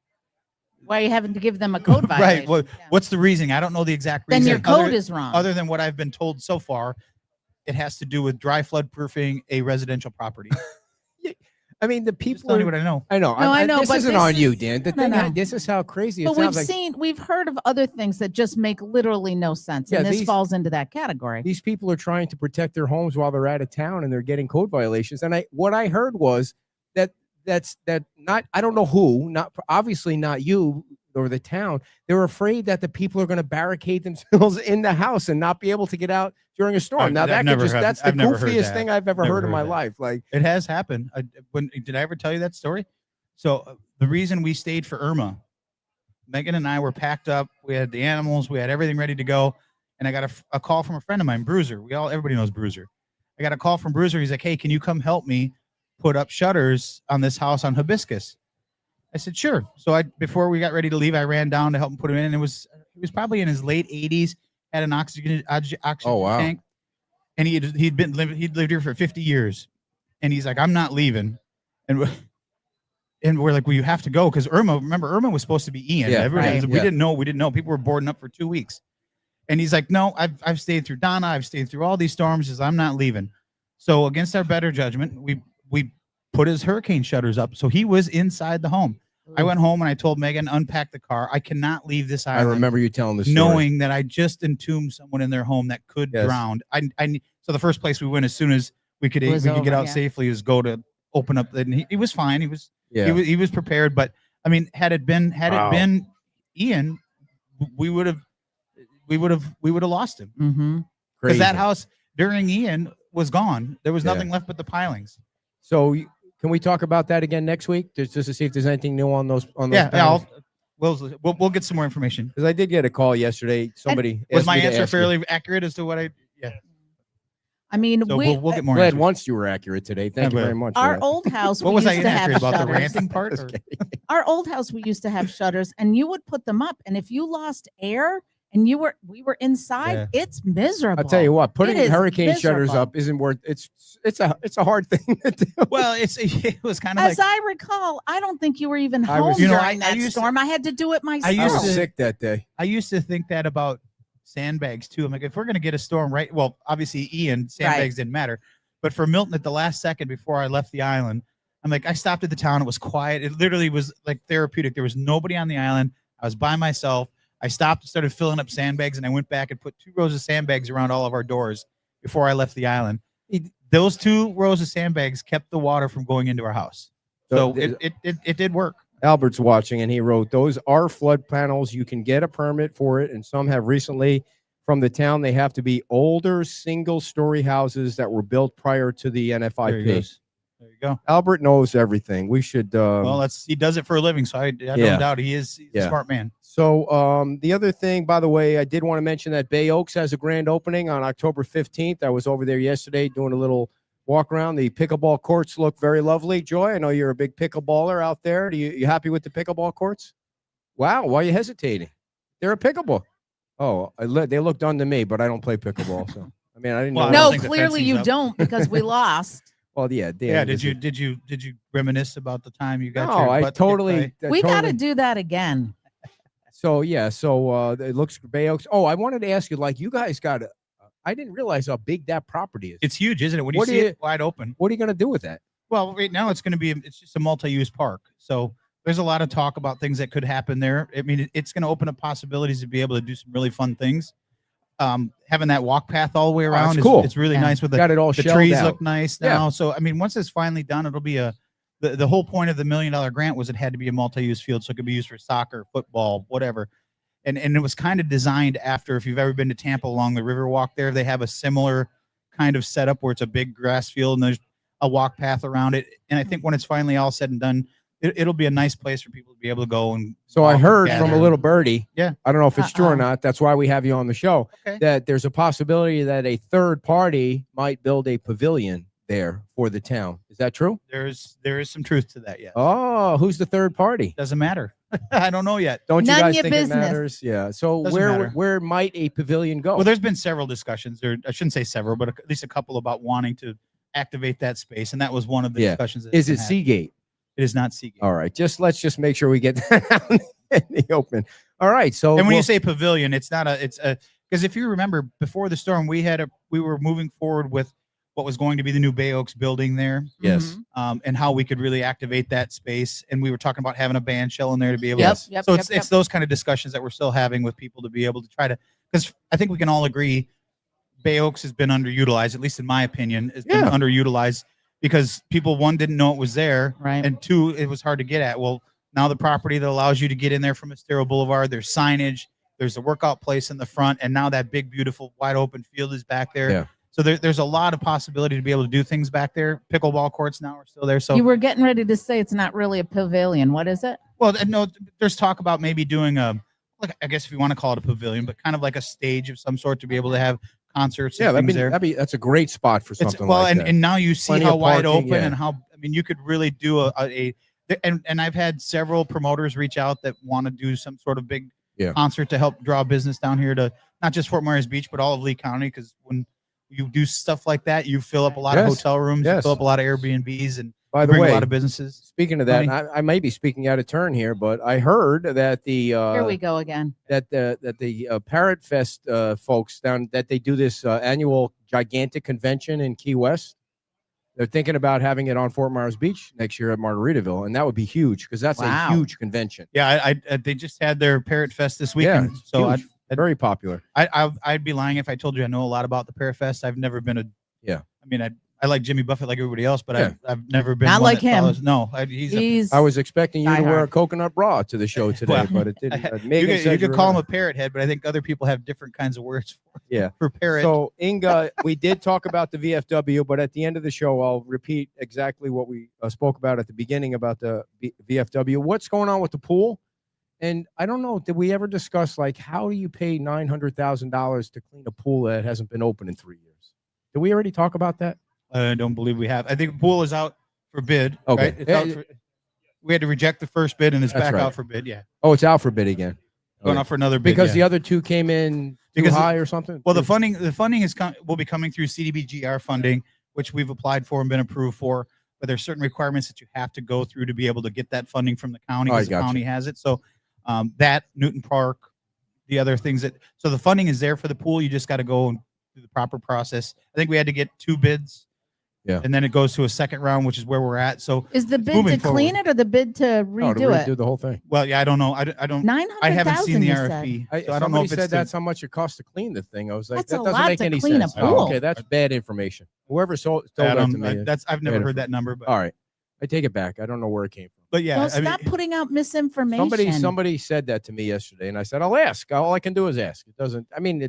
E: Why are you having to give them a code violation?
F: Right. Well, what's the reasoning? I don't know the exact reason.
E: Then your code is wrong.
F: Other than what I've been told so far, it has to do with dry flood proofing a residential property.
D: I mean, the people.
F: Tell me what I know.
D: I know.
E: No, I know.
D: This
E: but
D: isn't on you, Dan. The thing.
E: No.
D: This is how crazy it
E: but
D: sounds.
E: We've heard of other things that just make literally no sense, and this falls into that category.
D: These people are trying to protect their homes while they're out of town, and they're getting code violations. And what I heard was that's not. I don't know who. Not obviously not you or the town. They're afraid that the people are going to barricade themselves in the house and not be able to get out during a storm. That's the goofiest thing I've ever heard in my life. Like,
F: it has happened. Did I ever tell you that story? So the reason we stayed for Irma, Megan and I were packed up. We had the animals. We had everything ready to go. And I got a call from a friend of mine, Bruiser. Everybody knows Bruiser. I got a call from Bruiser. He's like, "Hey, can you come help me put up shutters on this house on Hibiscus?" I said, "Sure." So before we got ready to leave, I ran down to help him put him in. And he was probably in his late 80s, had an oxygen tank, and he'd lived here for 50 years. And he's like, "I'm not leaving," and we're like, "Well, you have to go," because Irma was supposed to be Ian.
D: Yeah,
F: right. We didn't know. People were boarding up for 2 weeks, and he's like, "No, I've stayed through Donna. I've stayed through all these storms. He says, I'm not leaving." So against our better judgment, we put his hurricane shutters up. So he was inside the home. I went home and I told Megan, unpack the car. I cannot leave this island.
D: I remember you telling this story.
F: Knowing that I just entombed someone in their home that could drown. So the first place we went as soon as we could get out safely is go to open up. And he was fine. He was prepared. But I mean, had it been Ian, we would have lost him.
E: Mm-hmm.
F: Because that house during Ian was gone. There was nothing left but the pilings.
D: So can we talk about that again next week, just to see if there's anything new on those?
F: We'll get some more information.
D: Because I did get a call yesterday. Somebody
F: was my answer fairly accurate as to what I? Yeah.
E: I mean,
F: so we'll get more.
D: Glad once you were accurate today. Thank you very much.
E: Our old house.
F: What was I
E: inaccurate
F: about
E: shutters.
F: the ranting part?
E: Our old house, we used to have shutters, and you would put them up, and if you lost air and we were inside, it's miserable.
D: I'll tell you what, putting hurricane shutters up isn't worth. It's a hard thing to do.
F: Well, it was kind of
E: as I recall. I don't think you were even home during that storm. I had to do it myself.
D: I was sick that day.
F: I used to think that about sandbags too. I'm like, if we're gonna get a storm, right? Well, obviously Ian, sandbags didn't matter, but for Milton at the last second before I left the island, I'm like, I stopped at the town. It was quiet. It literally was like therapeutic. There was nobody on the island. I was by myself. I stopped and started filling up sandbags, and I went back and put 2 rows of sandbags around all of our doors before I left the island. Those 2 rows of sandbags kept the water from going into our house. So it did work.
D: Albert's watching, and he wrote, "Those are flood panels. You can get a permit for it, and some have recently from the town. They have to be older single-story houses that were built prior to the
F: There he
D: NFIP.
F: goes. There you go.
D: Albert knows everything. We should.
F: Well, he does it for a living, so I don't
D: Yeah.
F: doubt he's a
D: Yeah.
F: smart man.
D: So the other thing, by the way, I did want to mention that Bay Oaks has a grand opening on October 15th. I was over there yesterday doing a little walk around. The pickleball courts look very lovely. Joy, I know you're a big pickleballer out there. You happy with the pickleball courts? Wow, why are you hesitating? They're a pickleball. Oh, they look done to me, but I don't play pickleball. So I mean, I didn't
F: Well,
D: know.
F: I don't
E: No,
F: think the
E: clearly
F: fencing's
E: you
F: up.
E: don't because we lost.
D: Well, yeah,
F: Yeah.
D: Dan,
F: Did you reminisce about the time you got
D: No,
F: your
D: I
F: butt kicked
D: totally.
F: by-
D: I
E: We got
D: totally-
E: to do that again.
D: So yeah, so it looks Bay Oaks. Oh, I wanted to ask you, like, you guys got. I didn't realize how big that property is.
F: It's huge, isn't it? When you
D: What do
F: see
D: you-
F: it wide open.
D: What are you going to do with that?
F: Well, right now it's going to be it's just a multi-use park. So there's a lot of talk about things that could happen there. I mean, it's going to open up possibilities to be able to do some really fun things. Having that walk path all the way
D: Oh,
F: around
D: that's
F: is
D: cool.
F: it's really
E: Yeah.
F: nice with the
D: Got it all
F: the
D: shelled
F: trees
D: out.
F: look nice
D: Yeah.
F: now. So I mean, once it's finally done, it'll be the whole point of the $1 million grant was it had to be a multi-use field, so it could be used for soccer, football, whatever. And it was kind of designed after, if you've ever been to Tampa along the Riverwalk there, they have a similar kind of setup where it's a big grass field and there's a walk path around it. And I think when it's finally all said and done, it'll be a nice place for people to be able to go and.
D: So I
F: walk and
D: heard from a
F: gather.
D: little birdie.
F: Yeah.
D: I don't know if it's true or
E: Uh-uh.
D: not. That's why we have you on the show.
F: Okay.
D: That there's a possibility that a third party might build a pavilion there for the town. Is that true?
F: There is some truth to that. Yeah.
D: Oh, who's the third party?
F: Doesn't matter. I don't know yet.
D: Don't you
E: None
D: guys
E: your
D: think
E: business.
D: it matters? Yeah. So
F: Doesn't matter.
D: where might a pavilion go?
F: Well, there's been several discussions. I shouldn't say several, but at least a couple about wanting to activate that space, and that was one of the
D: Yeah.
F: discussions.
D: Is it Seagate?
F: It is not Seagate.
D: All right. Let's just make sure we get that out in the open. All right. So
F: And when
D: we'll-
F: you say pavilion, it's not a. It's a because if you remember before the storm, we were moving forward with what was going to be the new Bay Oaks building there,
D: Yes.
E: Mhm.
F: and how we could really activate that space. And we were talking about having a band shell in there to be able.
E: Yep.
F: to
E: Yep.
F: So
E: yep,
F: it's
E: yep.
F: those kind of discussions that we're still having with people to be able to try to, because I think we can all agree Bay Oaks has been underutilized, at least in my opinion, has been
D: Yeah.
F: underutilized because people, one, didn't know it was there,
E: Right.
F: and two, it was hard to get at. Well, now the property that allows you to get in there from Estero Boulevard, there's signage, there's a workout place in the front, and now that big, beautiful, wide open field is back there.
D: Yeah.
F: So there's a lot of possibility to be able to do things back there. Pickleball courts now are still there. So
E: You were getting ready to say it's not really a pavilion. What is it?
F: well, no, there's talk about maybe doing like I guess if you want to call it a pavilion, but kind of like a stage of some sort to be able to have concerts.
D: yeah,
F: and things there.
D: that's a great spot for
F: It's,
D: something
F: well,
D: like
F: and,
D: that.
F: and now you see
D: Plenty
F: how
D: of
F: wide
D: parking,
F: open
D: yeah.
F: and how I mean you could really do and I've had several promoters reach out that want to do some sort of big
D: Yeah.
F: concert to help draw business down here to not just Fort Myers Beach but all of Lee County, because when you do stuff like that, you fill up a lot of
D: Yes,
F: hotel rooms, you
D: yes.
F: fill up a lot of Airbnbs, and
D: By the
F: bring
D: way,
F: a lot of businesses.
D: speaking of that,
F: money.
D: I may be speaking out of turn here, but I heard that the
E: Here we go again.
D: that the Parrot Fest folks down that they do this annual gigantic convention in Key West. They're thinking about having it on Fort Myers Beach next year at Margaritaville, and that would be huge because that's
E: Wow.
D: a huge convention.
F: Yeah, I they just had their Parrot Fest this weekend,
D: it's
F: so
D: huge. Very popular.
F: I'd be lying if I told you I know a lot about the Parrot Fest. I've never been a
D: Yeah.
F: I mean, I like Jimmy Buffett like everybody else, but
D: Yeah.
F: I've never been
E: Not
F: one
E: like
F: that
E: him.
F: follows- No, he's a,
E: He's
D: I was expecting you to wear a
E: diehard.
D: coconut bra to the show today,
F: Well,
D: but it didn't.
F: you
D: Megan
F: could,
D: said
F: you could
D: were
F: call him
D: not.
F: a parrot head, but I think other people have different kinds of words
D: Yeah.
F: for parrot.
D: So Inga, we did talk about the VFW, but at the end of the show, I'll repeat exactly what we spoke about at the beginning about the VFW. What's going on with the pool? And I don't know, did we ever discuss like how do you pay $900,000 to clean a pool that hasn't been open in 3 years? Did we already talk about that?
F: I don't believe we have. I think pool is out for bid.
D: Okay.
F: Right? It's out for, we had to reject the first bid and it's
D: That's
F: back
D: right.
F: out for bid. Yeah,
D: Oh, it's out for bid again.
F: going
D: Okay.
F: out for another bid.
D: Because
F: yeah.
D: the other two came in too
F: Because
D: high or something.
F: Well, the funding will be coming through CDBGR funding, which we've applied for and been approved for. But there's certain requirements that you have to go through to be able to get that funding from the county
D: Oh, I
F: because the
D: gotcha.
F: county has it. So that Newton Park, the other things so the funding is there for the pool. You just got to go and do the proper process. I think we had to get 2 bids.
D: Yeah.
F: And then it goes to a second round, which is where we're at. So,
E: is the bid
F: moving
E: to clean it or the bid to
D: No, to
E: redo it?
D: redo the whole thing.
F: well, yeah, I don't know. I don't.
E: 900,000.
F: I haven't seen the
E: you said.
F: RFP, so I don't know
D: Somebody
F: if it's
D: said
F: the-
D: that's how much it costs to clean the thing. I was like,
E: That's
D: that
E: a
D: doesn't
E: lot
D: make
E: to
D: any
E: clean a
D: sense.
E: pool.
D: Okay, that's bad information. Whoever told
F: I
D: that to
F: don't-
D: me.
F: I've never
D: bad
F: heard that number, but
D: All right, I take it back. I don't know where it came from.
F: but yeah,
E: Don't
F: I mean,
E: stop putting out misinformation.
D: Somebody said that to me yesterday, and I said, I'll ask. All I can do is ask. It doesn't. I mean,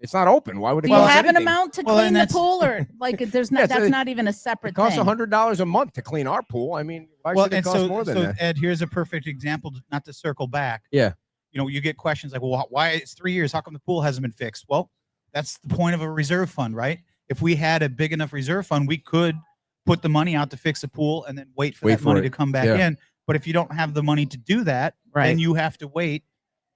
D: It's not open. Why would it
E: Do you
D: cost
E: have an
D: anything?
E: amount to
F: Well,
E: clean
F: and
E: the
F: that's-
E: pool, or like there's
D: Yeah,
E: not?
D: it's
E: That's
D: a-
E: not even a separate
D: It costs
E: thing.
D: $100 a month to clean our pool. I mean, why
F: Well,
D: should it
F: and
D: cost more than
F: so
D: that?
F: Ed, here's a perfect example, not to circle back.
D: Yeah.
F: You know, you get questions like, well, why it's 3 years? How come the pool hasn't been fixed? Well, that's the point of a reserve fund, right? If we had a big enough reserve fund, we could put the money out to fix the pool and then wait for
D: Wait
F: that
D: for
F: money
D: it.
F: to come back
D: Yeah.
F: in. But if you don't have the money to do that,
E: Right.
F: then you have to wait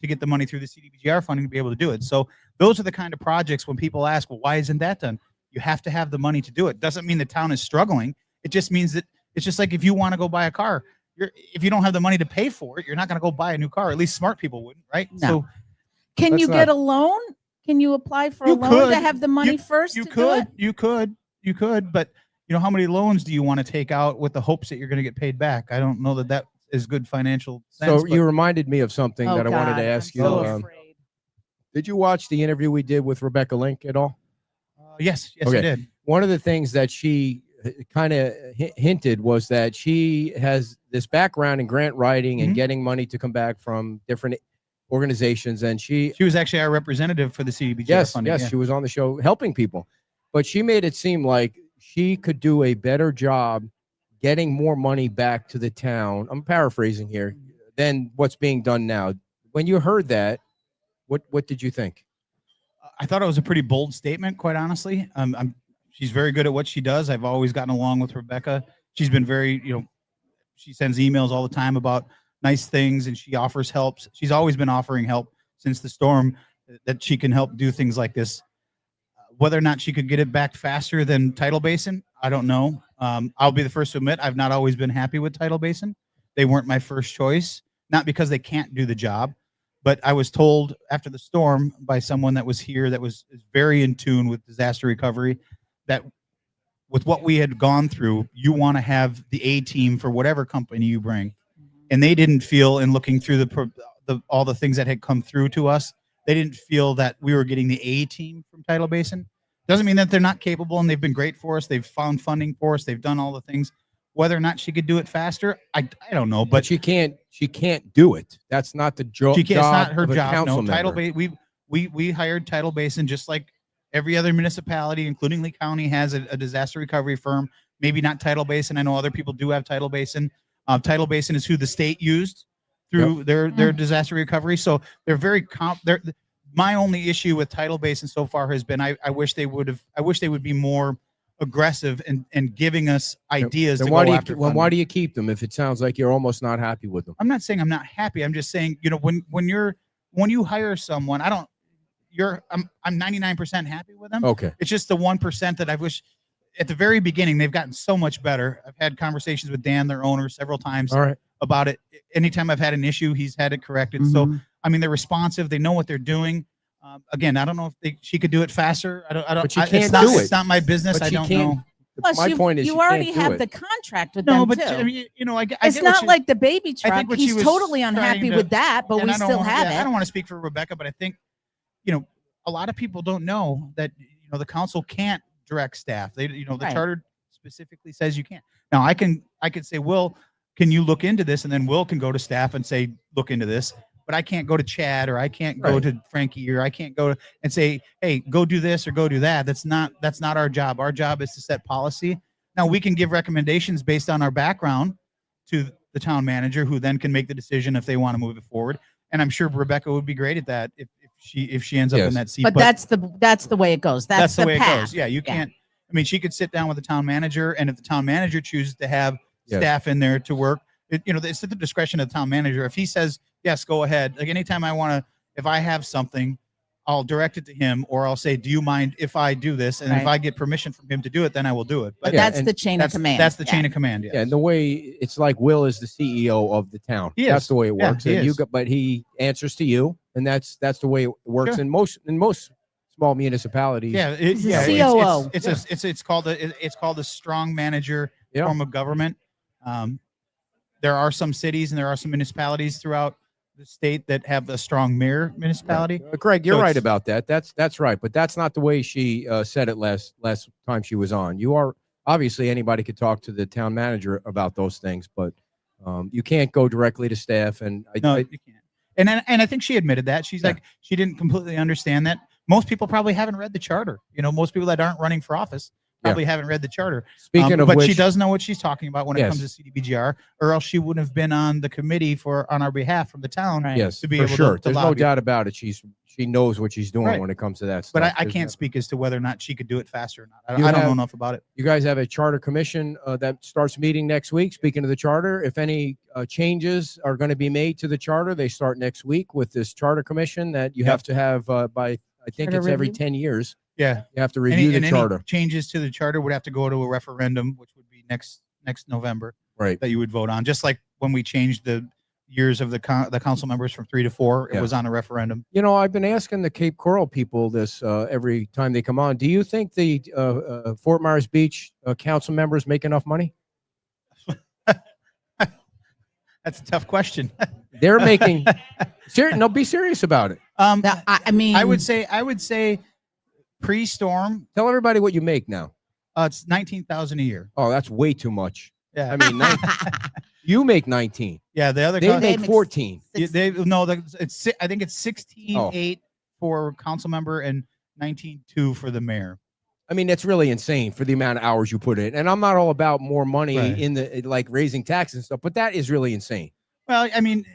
F: to get the money through the CDBGR funding to be able to do it. So those are the kind of projects when people ask, well, why isn't that done? You have to have the money to do it. Doesn't mean the town is struggling. It just means that it's just like if you want to go buy a car, if you don't have the money to pay for it, you're not going to go buy a new car. At least smart people wouldn't, right?
E: No.
F: So
E: Can
D: That's
E: you get
D: not-
E: a loan? Can you apply for a
F: You
E: loan
F: could.
E: to have the money first?
F: you
E: to do
F: could,
E: it?
F: you could, but you know, how many loans do you want to take out with the hopes that you're going to get paid back? I don't know that that is good financial sense.
D: So you reminded me of something
E: Oh,
D: that I wanted
E: God,
D: to ask
E: I'm
D: you.
E: so afraid.
D: Did you watch the interview we did with Rebecca Link at all?
F: Yes,
D: Okay.
F: I did.
D: One of the things that she kind of hinted was that she has this background in grant writing and
F: Mhm.
D: getting money to come back from different organizations. And she,
F: She was actually our representative for the CDBG
D: yes,
F: funding.
D: yes,
F: yeah.
D: she was on the show helping people, but she made it seem like she could do a better job getting more money back to the town. I'm paraphrasing here than what's being done now. When you heard that, what did you think?
F: I thought it was a pretty bold statement, quite honestly. She's very good at what she does. I've always gotten along with Rebecca. She's been very, she sends emails all the time about nice things, and she offers help. She's always been offering help since the storm, that she can help do things like this. Whether or not she could get it back faster than Tidal Basin, I don't know. I'll be the first to admit I've not always been happy with Tidal Basin. They weren't my first choice, not because they can't do the job, but I was told after the storm by someone that was here that is very in tune with disaster recovery, that with what we had gone through, you want to have the A team for whatever company you bring. And they didn't feel, in looking through all the things that had come through to us, they didn't feel that we were getting the A team from Tidal Basin. Doesn't mean that they're not capable, and they've been great for us. They've found funding for us. They've done all the things. Whether or not she could do it faster, I don't know.
D: But
F: But
D: she can't do it. That's not the job.
F: she can't. It's not her
D: of a
F: job.
D: council
F: No, Tidal
D: member.
F: Basin. We hired Tidal Basin just like every other municipality, including Lee County, has a disaster recovery firm. Maybe not Tidal Basin. I know other people do have Tidal Basin. Tidal Basin is who the state used through their disaster recovery. So they're very my only issue with Tidal Basin so far has been I wish they would be more aggressive and giving us ideas
D: Then
F: to
D: why
F: go
D: do
F: after.
D: you, well, why
F: funding.
D: do you keep them if it sounds like you're almost not happy with them?
F: I'm not saying I'm not happy. I'm just saying, when you hire someone, I'm 99% happy with them.
D: Okay.
F: It's just the 1% that I wish at the very beginning, they've gotten so much better. I've had conversations with Dan, their owner, several times
D: All right.
F: about it. Anytime I've had an issue, he's had it corrected. So, I mean, they're responsive. They know what they're doing. Again, I don't know if she could do it faster. I don't.
D: But she
F: it's
D: can't
F: not,
D: do it.
F: It's not my business.
D: But
F: I
D: she
F: don't
D: can't-
F: know.
E: Plus,
D: My point is,
E: you
D: she
E: already
D: can't do
E: have
D: it.
E: the contract with
F: No,
E: them
F: but
E: too.
F: I mean, I get
E: It's
F: what
E: not
F: she-
E: like the baby
F: I think
E: truck.
F: what she
E: He's
F: was
E: totally
F: trying
E: unhappy
F: to-
E: with that, but
F: and
E: we
F: I don't
E: still
F: wanna-
E: have
F: I
E: it.
F: don't want to speak for Rebecca, but I think, a lot of people don't know that, the council can't direct staff. They, the
E: Right.
F: charter specifically says you can't. Now I could say, Will, can you look into this? And then Will can go to staff and say, look into this. But I can't go to Chad, or I can't go
D: Right.
F: to Frankie, or I can't go and say, hey, go do this or go do that. That's not our job. Our job is to set policy. Now we can give recommendations based on our background to the town manager, who then can make the decision if they want to move it forward. And I'm sure Rebecca would be great at that if she ends up
D: Yes.
F: in that seat.
E: But that's the way it goes. That's
F: the way
E: path.
F: it goes. Yeah, you can't. I mean, she could sit down with the town manager, and if the town manager chooses to have
D: Yes.
F: staff in there to work, it's at the discretion of the town manager. If he says yes, go ahead. Like anytime if I have something, I'll direct it to him, or I'll say, do you mind if I do this? And if
E: Right.
F: I get permission from him to do it, then I will do it.
E: But
D: Yeah,
E: that's
D: and
E: the chain of
F: That's
E: command.
F: that's the
E: Yeah.
F: chain of command. Yes.
D: Yeah, and the way it's like Will is the CEO of the town.
F: He
D: That's
F: is.
D: the way it
F: Yeah,
D: works.
F: he
D: And
F: is.
D: but he answers to you, and that's the way it works
F: Sure.
D: in most small municipalities.
F: Yeah,
E: He's a
F: yeah,
E: COO.
F: It's called a strong manager
D: Yeah.
F: form of government. There are some cities and there are some municipalities throughout the state that have a strong mayor municipality.
D: Greg, you're
F: So
D: right
F: it's-
D: about that. That's right, but that's not the way she said it last time she was on. You are obviously anybody could talk to the town manager about those things, but you can't go directly to staff. And
F: No, you can't. And I think she admitted that. She's
D: Yeah.
F: like, she didn't completely understand that. most people probably haven't read the charter. Most people that aren't running for office probably haven't read the charter.
D: Speaking of
F: but
D: which,
F: she does know what she's talking about when it
D: Yes.
F: comes to CDBGR, or else she wouldn't have been on the committee on our behalf from the town.
E: Right.
D: yes,
F: to be
D: for
F: able
D: sure.
F: to
D: There's no
F: lobby.
D: doubt about it. She knows what she's doing
F: Right.
D: when it comes to that stuff.
F: But I
D: There's
F: can't
D: no-
F: speak as to whether or not she could do it faster or not.
D: You
F: I don't
D: have-
F: know enough about it.
D: You guys have a charter commission that starts meeting next week. Speaking of the charter, if any changes are going to be made to the charter, they start next week with this charter commission that you
F: Yep.
D: have to have by, I think
E: Charter
D: it's every
E: review?
D: 10 years.
F: Yeah.
D: You have to review the
F: Any
D: charter.
F: changes to the charter would have to go to a referendum, which would be next November,
D: Right.
F: that you would vote on. Just like when we changed the years of the council members from 3 to 4, it
D: Yeah.
F: was on a referendum.
D: I've been asking the Cape Coral people this every time they come on. Do you think the Fort Myers Beach council members make enough money?
F: That's a tough question.
D: They're making no, be serious about it.
E: Now, I mean,
F: I would say pre-storm,
D: Tell everybody what you make now.
F: it's 19,000 a year.
D: Oh, that's way too much.
F: Yeah.
D: I mean, you make 19.
F: yeah. The other
D: They
F: coun-
D: make
E: make
D: 14.
F: they no, I think it's 16.8
D: Oh.
F: for council member and 19.2 for the mayor.
D: I mean, that's really insane for the amount of hours you put in. And I'm not all about more money
F: Right.
D: in the like raising taxes and stuff, but that is really insane.
F: Well, I mean,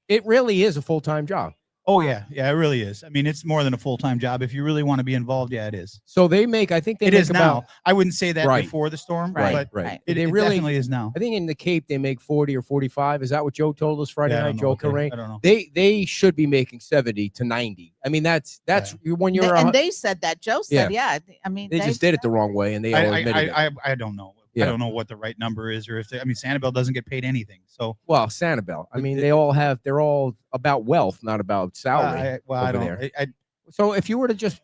D: It really is a full-time job.
F: oh yeah, it really is. I mean, it's more than a full-time job. If you really want to be involved, yeah, it is.
D: So they make, I think they
F: It
D: make
F: is
D: about,
F: now. I wouldn't say that
D: Right.
F: before the storm,
E: Right.
F: but
D: right.
F: it,
D: They
F: it
D: really,
F: definitely is now.
D: I think in the Cape they make 40 or 45. Is that what Joe told us Friday
F: Yeah, I
D: night?
F: don't know
D: Joe
F: what they-
D: Kilrain.
F: I don't know.
D: They should be making 70 to 90. I mean, that's when you're
E: and they said that. Joe said, yeah. I mean,
D: they just did it the wrong way, and they all admitted it.
F: I don't know.
D: Yeah.
F: I don't know what the right number is, or if Sanibel doesn't get paid anything. So
D: Well, Sanibel. I mean, they're all about wealth, not about salary.
F: I
D: over
F: don't.
D: there.
F: I
D: So if you were to just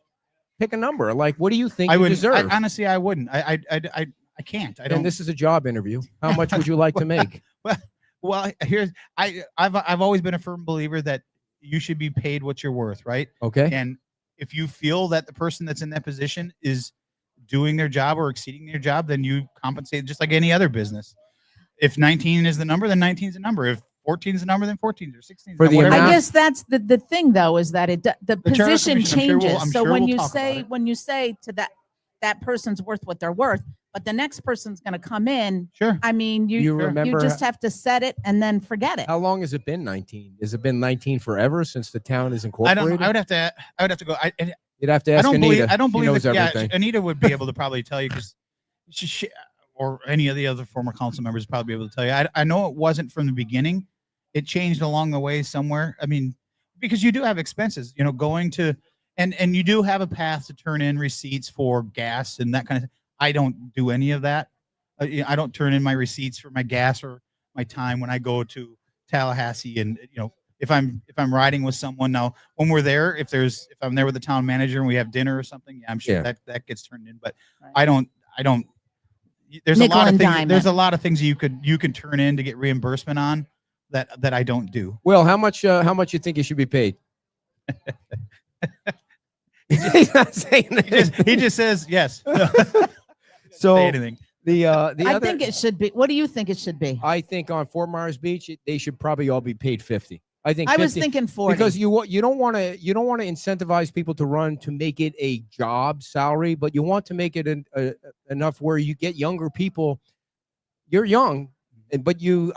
D: pick a number, like, what do you think
F: I
D: you
F: wouldn't.
D: deserve?
F: Honestly, I wouldn't. I can't. I don't.
D: And this is a job interview. How much would you like to make?
F: Well, I've always been a firm believer that you should be paid what you're worth, right?
D: Okay.
F: And if you feel that the person that's in that position is doing their job or exceeding their job, then you compensate just like any other business. If 19 is the number, then 19 is the number. If 14 is the number, then 14 or 16.
D: For the
F: whatever.
D: amount-
E: I guess that's the thing though, is that the
F: charter
E: position
F: commission, I'm sure
E: changes.
F: I'm
E: So
F: sure
E: when
F: we'll
E: you
F: talk about
E: say
F: it.
E: to that person's worth what they're worth, but the next person's going to come in.
F: Sure.
E: I mean,
D: You
E: you
D: remember
E: just have to set it and then forget it.
D: how long has it been 19? Has it been 19 forever since the town is
F: I
D: incorporated?
F: don't. I would have to go.
D: You'd have to
F: I
D: ask
F: don't
D: Anita.
F: believe. I don't
D: She
F: believe
D: knows
F: that. Yeah,
D: everything.
F: Anita would be able to probably tell you because she or any of the other former council members would probably be able to tell you. I know it wasn't from the beginning. It changed along the way somewhere. I mean, because you do have expenses, going to, and you do have a path to turn in receipts for gas and that kind of. I don't do any of that. I don't turn in my receipts for my gas or my time when I go to Tallahassee and if I'm riding with someone now when we're there, if I'm there with the town manager and we have dinner or something, yeah, I'm sure
D: Yeah.
F: that gets turned in. But
E: Right.
F: I don't. There's
E: Nickel
F: a lot of
E: and
F: things.
E: dime
F: There's
E: it.
F: a lot of things you can turn in to get reimbursement on that I don't do.
D: Well, how much you think you should be paid? He's not saying that.
F: He just says yes.
D: So
F: Say anything.
D: the
E: I
D: other,
E: think it should be. What do you think it should be?
D: I think on Fort Myers Beach, they should probably all be paid 50. I think
E: I was
D: 50
E: thinking 40.
D: because you don't want to incentivize people to run to make it a job salary, but you want to make it enough where you get younger people. You're young, but you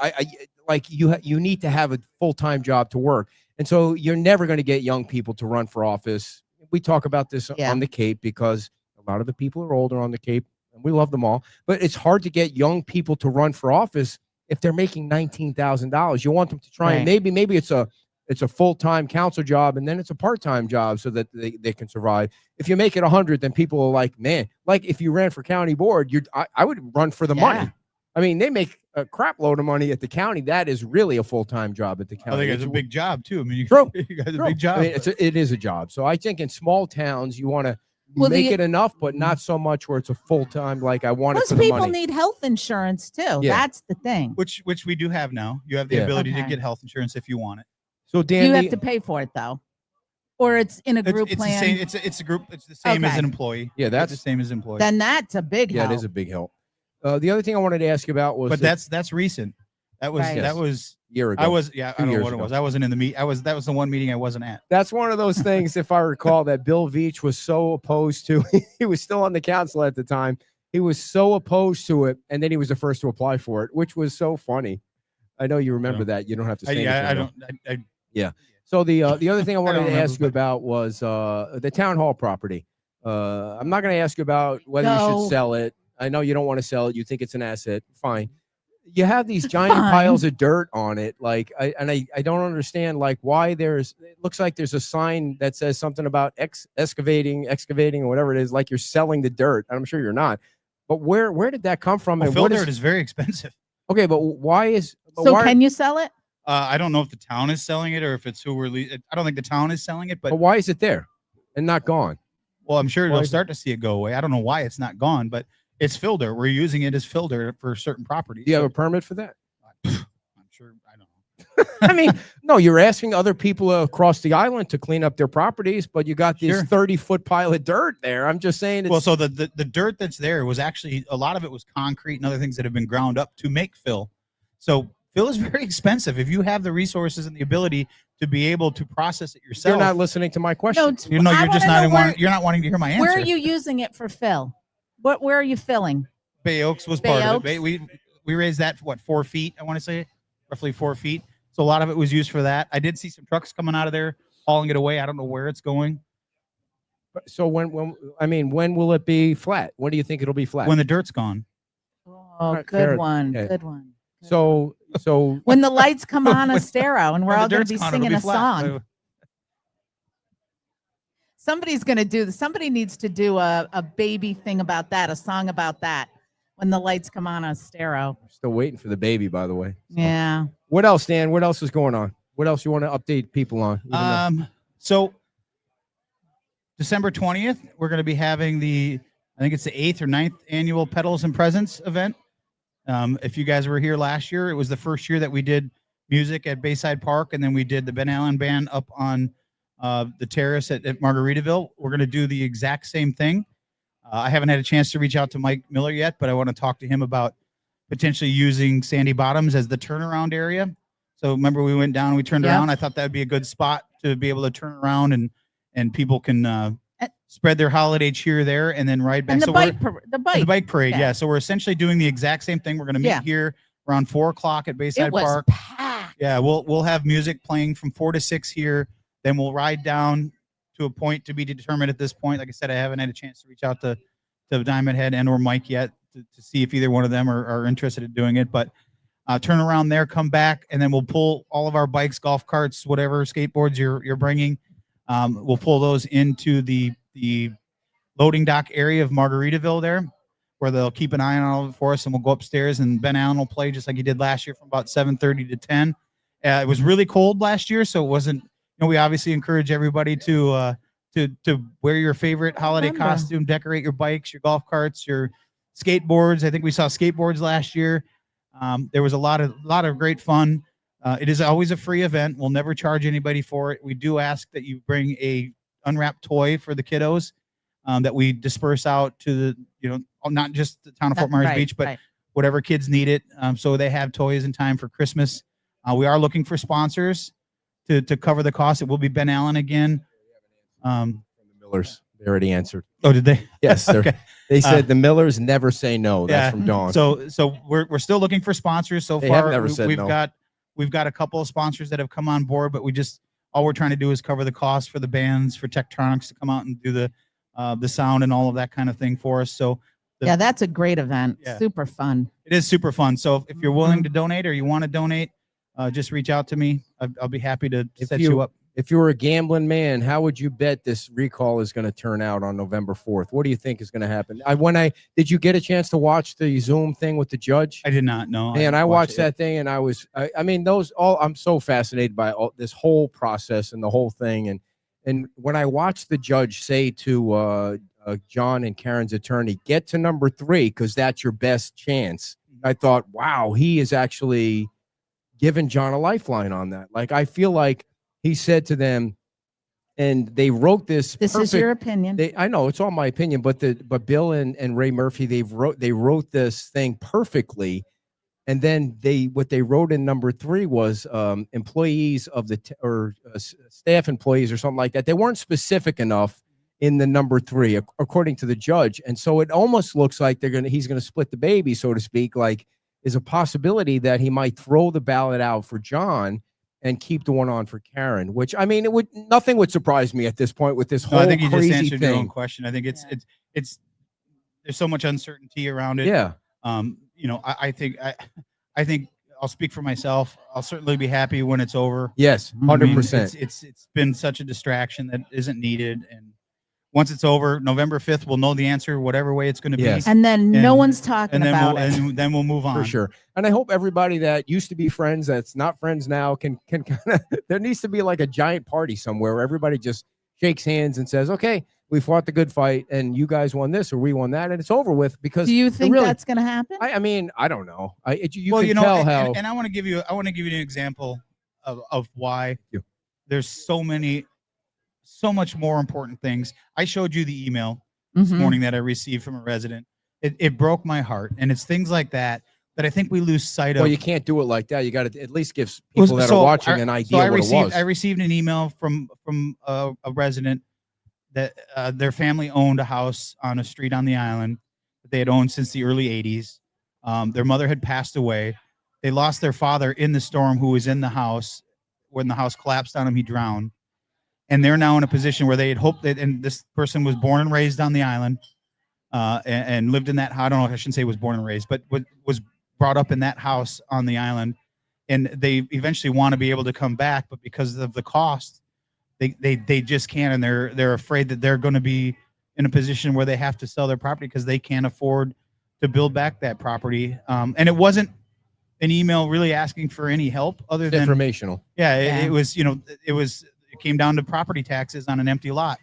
D: need to have a full-time job to work, and so you're never going to get young people to run for office. We talk about this
E: Yeah.
D: on the Cape because a lot of the people are older on the Cape, and we love them all. But it's hard to get young people to run for office if they're making $19,000. You want them to try and
E: Right.
D: maybe it's a full-time council job and then it's a part-time job so that they can survive. If you make it 100, then people are like, man, like if you ran for county board, I would run for the money.
E: Yeah.
D: I mean, they make a crap load of money at the county. That is really a full-time job at the county.
F: I think it's a
D: It's-
F: big job too. I mean, you,
D: True.
F: you guys a
D: True.
F: big job.
D: I mean, it is a job. So I think in small towns, you want to
E: Well,
D: make
E: the-
D: it enough, but not so much where it's a full-time, like I want it
E: Most
D: for the
E: people
D: money.
E: need health insurance too.
D: Yeah.
E: That's the thing.
F: which we do have now. You have the
D: Yeah.
F: ability to
E: Okay.
F: get health insurance if you want it.
D: So Dan,
E: You have to pay for it though, or it's in a
F: It's,
E: group
F: it's
E: plan.
F: the same. It's a group. It's the same as
E: Okay.
F: an employee.
D: yeah,
F: It's
D: that's
F: the same as employee.
E: Then that's a big help.
D: a big help. The other thing I wanted to ask you about was
F: but that's recent. That was
E: Right.
F: that was
D: year ago.
F: I was, yeah, I
D: 2
F: don't know
D: years
F: what it
D: ago.
F: was. I wasn't in the meet. That was the one meeting I wasn't at.
D: That's one of those things, if I recall, that Bill Veach was so opposed to. He was still on the council at the time. He was so opposed to it, and then he was the first to apply for it, which was so funny. I know you remember that. You don't have to say
F: Yeah, I
D: anything.
F: don't.
D: So the other thing I wanted
F: don't
D: to ask you
F: remember,
D: about was the town hall property. I'm not going to ask you about whether you
E: No.
D: should sell it. I know you don't want to sell it. You think it's an asset. Fine. You have these giant
E: Fine.
D: piles of dirt on it. Like, I don't understand like why it looks like there's a sign that says something about excavating or whatever it is, like you're selling the dirt. I'm sure you're not. But where did that come from?
F: Well,
D: And
F: fill
D: what
F: dirt is very expensive.
D: okay, but why is
E: So
D: why,
E: can you sell it?
F: I don't know if the town is selling it or if it's who we're. I don't think the town is selling it, but
D: but why is it there and not gone?
F: well, I'm sure
D: why
F: you'll
D: is it-
F: start to see it go away. I don't know why it's not gone, but it's fill dirt. We're using it as fill dirt for certain properties.
D: Do you have
F: So
D: a permit for that?
F: I'm sure. I don't know.
D: I mean, no, you're asking other people across the island to clean up their properties, but you got this
F: Sure.
D: 30-foot pile of dirt there. I'm just saying it's
F: Well, so the dirt that's there was actually a lot of it was concrete and other things that have been ground up to make fill. So fill is very expensive. If you have the resources and the ability to be able to process it yourself,
D: you're not listening to my question.
E: No,
F: you know,
E: I
F: you're just
E: wanna
F: not
E: know where,
F: you're not wanting to hear my answer.
E: where are you using it for fill? Where are you filling?
F: Bay Oaks was
E: Bay
F: part of
E: Oaks?
F: it. We raised that for what 4 feet? I want to say roughly 4 feet. So a lot of it was used for that. I did see some trucks coming out of there hauling it away. I don't know where it's going.
D: So when will it be flat? When do you think it'll be flat?
F: When the dirt's gone.
E: Oh,
D: right,
E: good
D: fair.
E: one.
D: Okay.
E: Good one. Good one.
D: so
E: When the lights come on Estero and we're
F: When the
E: all going
F: dirt's
E: to be
F: gone, it'll
E: singing a
F: flat.
E: song. Somebody's going to do this. Somebody needs to do a baby thing about that, a song about that when the lights come on Estero.
D: still waiting for the baby, by the way. So,
E: Yeah.
D: what else, Dan? What else is going on? What else you want to update people on? Even though-
F: So December 20th, we're going to be having I think it's the 8th or 9th annual Pedals and Presents event. If you guys were here last year, it was the first year that we did music at Bayside Park, and then we did the Ben Allen Band up on the terrace at Margaritaville. We're going to do the exact same thing. I haven't had a chance to reach out to Mike Miller yet, but I want to talk to him about potentially using Sandy Bottoms as the turnaround area. So remember we went down and we turned
E: Yep.
F: around. I thought that would be a good spot to be able to turn around and people can spread their holiday cheer there and then ride back.
E: And the
F: So
E: bike,
F: we're-
E: the
F: and
E: bike.
F: the bike parade,
E: yeah.
F: yeah. So we're essentially doing the exact same thing. We're going to meet
E: Yeah.
F: here around 4:00 at Bayside
E: It was
F: Park.
E: packed.
F: Yeah, we'll have music playing from 4 to 6 here. Then we'll ride down to a point to be determined at this point. Like I said, I haven't had a chance to reach out to Diamond Head and or Mike yet to see if either one of them are interested in doing it. But turn around there, come back, and then we'll pull all of our bikes, golf carts, whatever skateboards you're bringing. We'll pull those into the loading dock area of Margaritaville there, where they'll keep an eye on all of it for us, and we'll go upstairs and Ben Allen will play just like he did last year from about 7:30 to 10. It was really cold last year, so it wasn't. We obviously encourage everybody to wear your favorite holiday
E: Remember.
F: costume, decorate your bikes, your golf carts, your skateboards. I think we saw skateboards last year. There was a lot of great fun. It is always a free event. We'll never charge anybody for it. We do ask that you bring a unwrapped toy for the kiddos that we disperse out to not just the town of Fort Myers
E: Right,
F: Beach, but
E: right.
F: whatever kids need it. So they have toys in time for Christmas. We are looking for sponsors to cover the cost. It will be Ben Allen again.
D: From the Millers, they already answered.
F: Oh, did they?
D: Yes,
F: Okay.
D: they said the Millers never say no. That's
F: Yeah.
D: from Dawn.
F: So we're still looking for sponsors. So
D: They have
F: far,
D: never said
F: we've
D: no.
F: got a couple of sponsors that have come on board, but all we're trying to do is cover the cost for the bands, for Tektronix to come out and do the sound and all of that kind of thing for us. So
E: Yeah, that's a great event.
F: Yeah.
E: Super fun.
F: it is super fun. So if you're willing
E: Mhm.
F: to donate or you want to donate, just reach out to me. I'll be happy to
D: If
F: set
D: you-
F: you up.
D: If you were a gambling man, how would you bet this recall is going to turn out on November 4th? What do you think is going to happen? Did you get a chance to watch the Zoom thing with the judge?
F: I did not know.
D: Man, I
F: didn't watch
D: watched
F: it.
D: that thing and I'm so fascinated by this whole process and the whole thing. And when I watched the judge say to John and Karen's attorney, get to number 3, because that's your best chance. I thought, wow, he is actually giving John a lifeline on that. Like, I feel like he said to them, and they wrote this.
E: This is your opinion.
D: I know it's all my opinion, but Bill and Ray Murphy, they wrote this thing perfectly. And then what they wrote in number 3 was employees of the staff employees or something like that. They weren't specific enough in the number 3, according to the judge. And so it almost looks like he's gonna split the baby, so to speak. Like, is a possibility that he might throw the ballot out for John and keep the one on for Karen. Which, I mean, nothing would surprise me at this point with this whole
F: I think you just
D: crazy
F: answered your own
D: thing.
F: question. I think it's there's so much uncertainty around it.
D: Yeah.
F: You know, I think I'll speak for myself. I'll certainly be happy when it's over.
D: Yes,
F: I mean,
D: 100%.
F: It's been such a distraction that isn't needed, and once it's over, November 5th, we'll know the answer, whatever way it's going to
D: Yes.
F: be.
E: And then no
F: And-
E: one's talking
F: And then
E: about
F: we'll,
E: it.
F: and then we'll move on.
D: For sure. And I hope everybody that used to be friends that's not friends now can kind of, there needs to be like a giant party somewhere where everybody just shakes hands and says, okay, we fought the good fight and you guys won this or we won that, and it's over with. Because
E: Do you think
D: really,
E: that's going to happen?
D: I mean, I don't know. You
F: Well,
D: can
F: you know,
D: tell
F: and,
D: how.
F: and I want to give you an example of why
D: Yeah.
F: there's so much more important things. I showed you the email this
E: Mhm.
F: morning that I received from a resident. It broke my heart, and it's things like that I think we lose sight of.
D: Well, you can't do it like that. You got to at least give people that are watching an idea what it was.
F: I received an email from a resident that their family owned a house on a street on the island that they had owned since the early 80s. Their mother had passed away. They lost their father in the storm, who was in the house. When the house collapsed on him, he drowned. And they're now in a position where they had hoped that, and this person was born and raised on the island and lived in that, I don't know if I shouldn't say was born and raised, but was brought up in that house on the island. And they eventually want to be able to come back, but because of the cost, they just can't. And they're afraid that they're going to be in a position where they have to sell their property because they can't afford to build back that property. And it wasn't an email really asking for any help other than
D: Informational.
F: yeah,
E: Yeah.
F: it was, it came down to property taxes on an empty lot.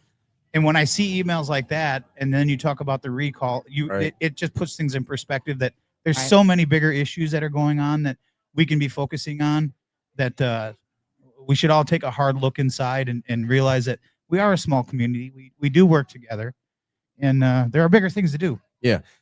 F: And when I see emails like that, and then you talk about the recall,
D: Right.
F: it just puts things in perspective that there's
E: Right.
F: so many bigger issues that are going on that we can be focusing on, that we should all take a hard look inside and realize that we are a small community. We do work together, and there are bigger things to do.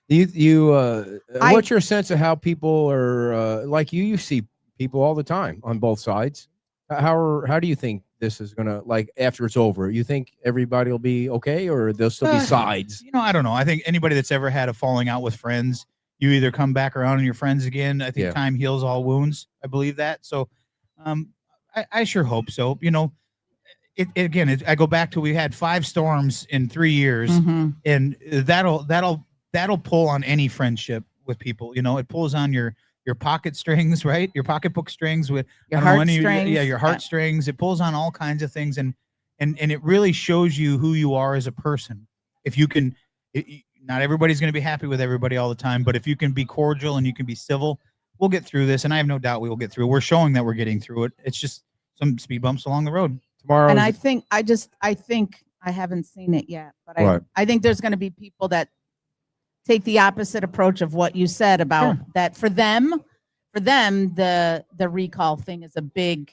D: What's your sense of how people are like you see people all the time on both sides? How do you think this is gonna, like, after it's over? You think everybody will be okay, or there'll still be sides?
F: I don't know. I think anybody that's ever had a falling out with friends, you either come back around and you're friends again. I think
D: Yeah.
F: time heals all wounds. I believe that. So I sure hope so. I go back to, we had 5 storms in 3 years,
E: Mhm.
F: and that'll pull on any friendship with people. It pulls on your pocket strings, right? Your pocketbook strings with
E: Your
F: I don't know,
E: heartstrings.
F: your
E: Yeah.
F: heartstrings. It pulls on all kinds of things, and it really shows you who you are as a person. If you can, not everybody's going to be happy with everybody all the time, but if you can be cordial and you can be civil, we'll get through this. And I have no doubt we will get through. We're showing that we're getting through it. It's just some speed bumps along the road.
D: Tomorrow,
E: And I think I haven't seen it yet, but
D: What?
E: I think there's going to be people that take the opposite approach of what you said about
F: Sure.
E: that. For them, the recall thing is a big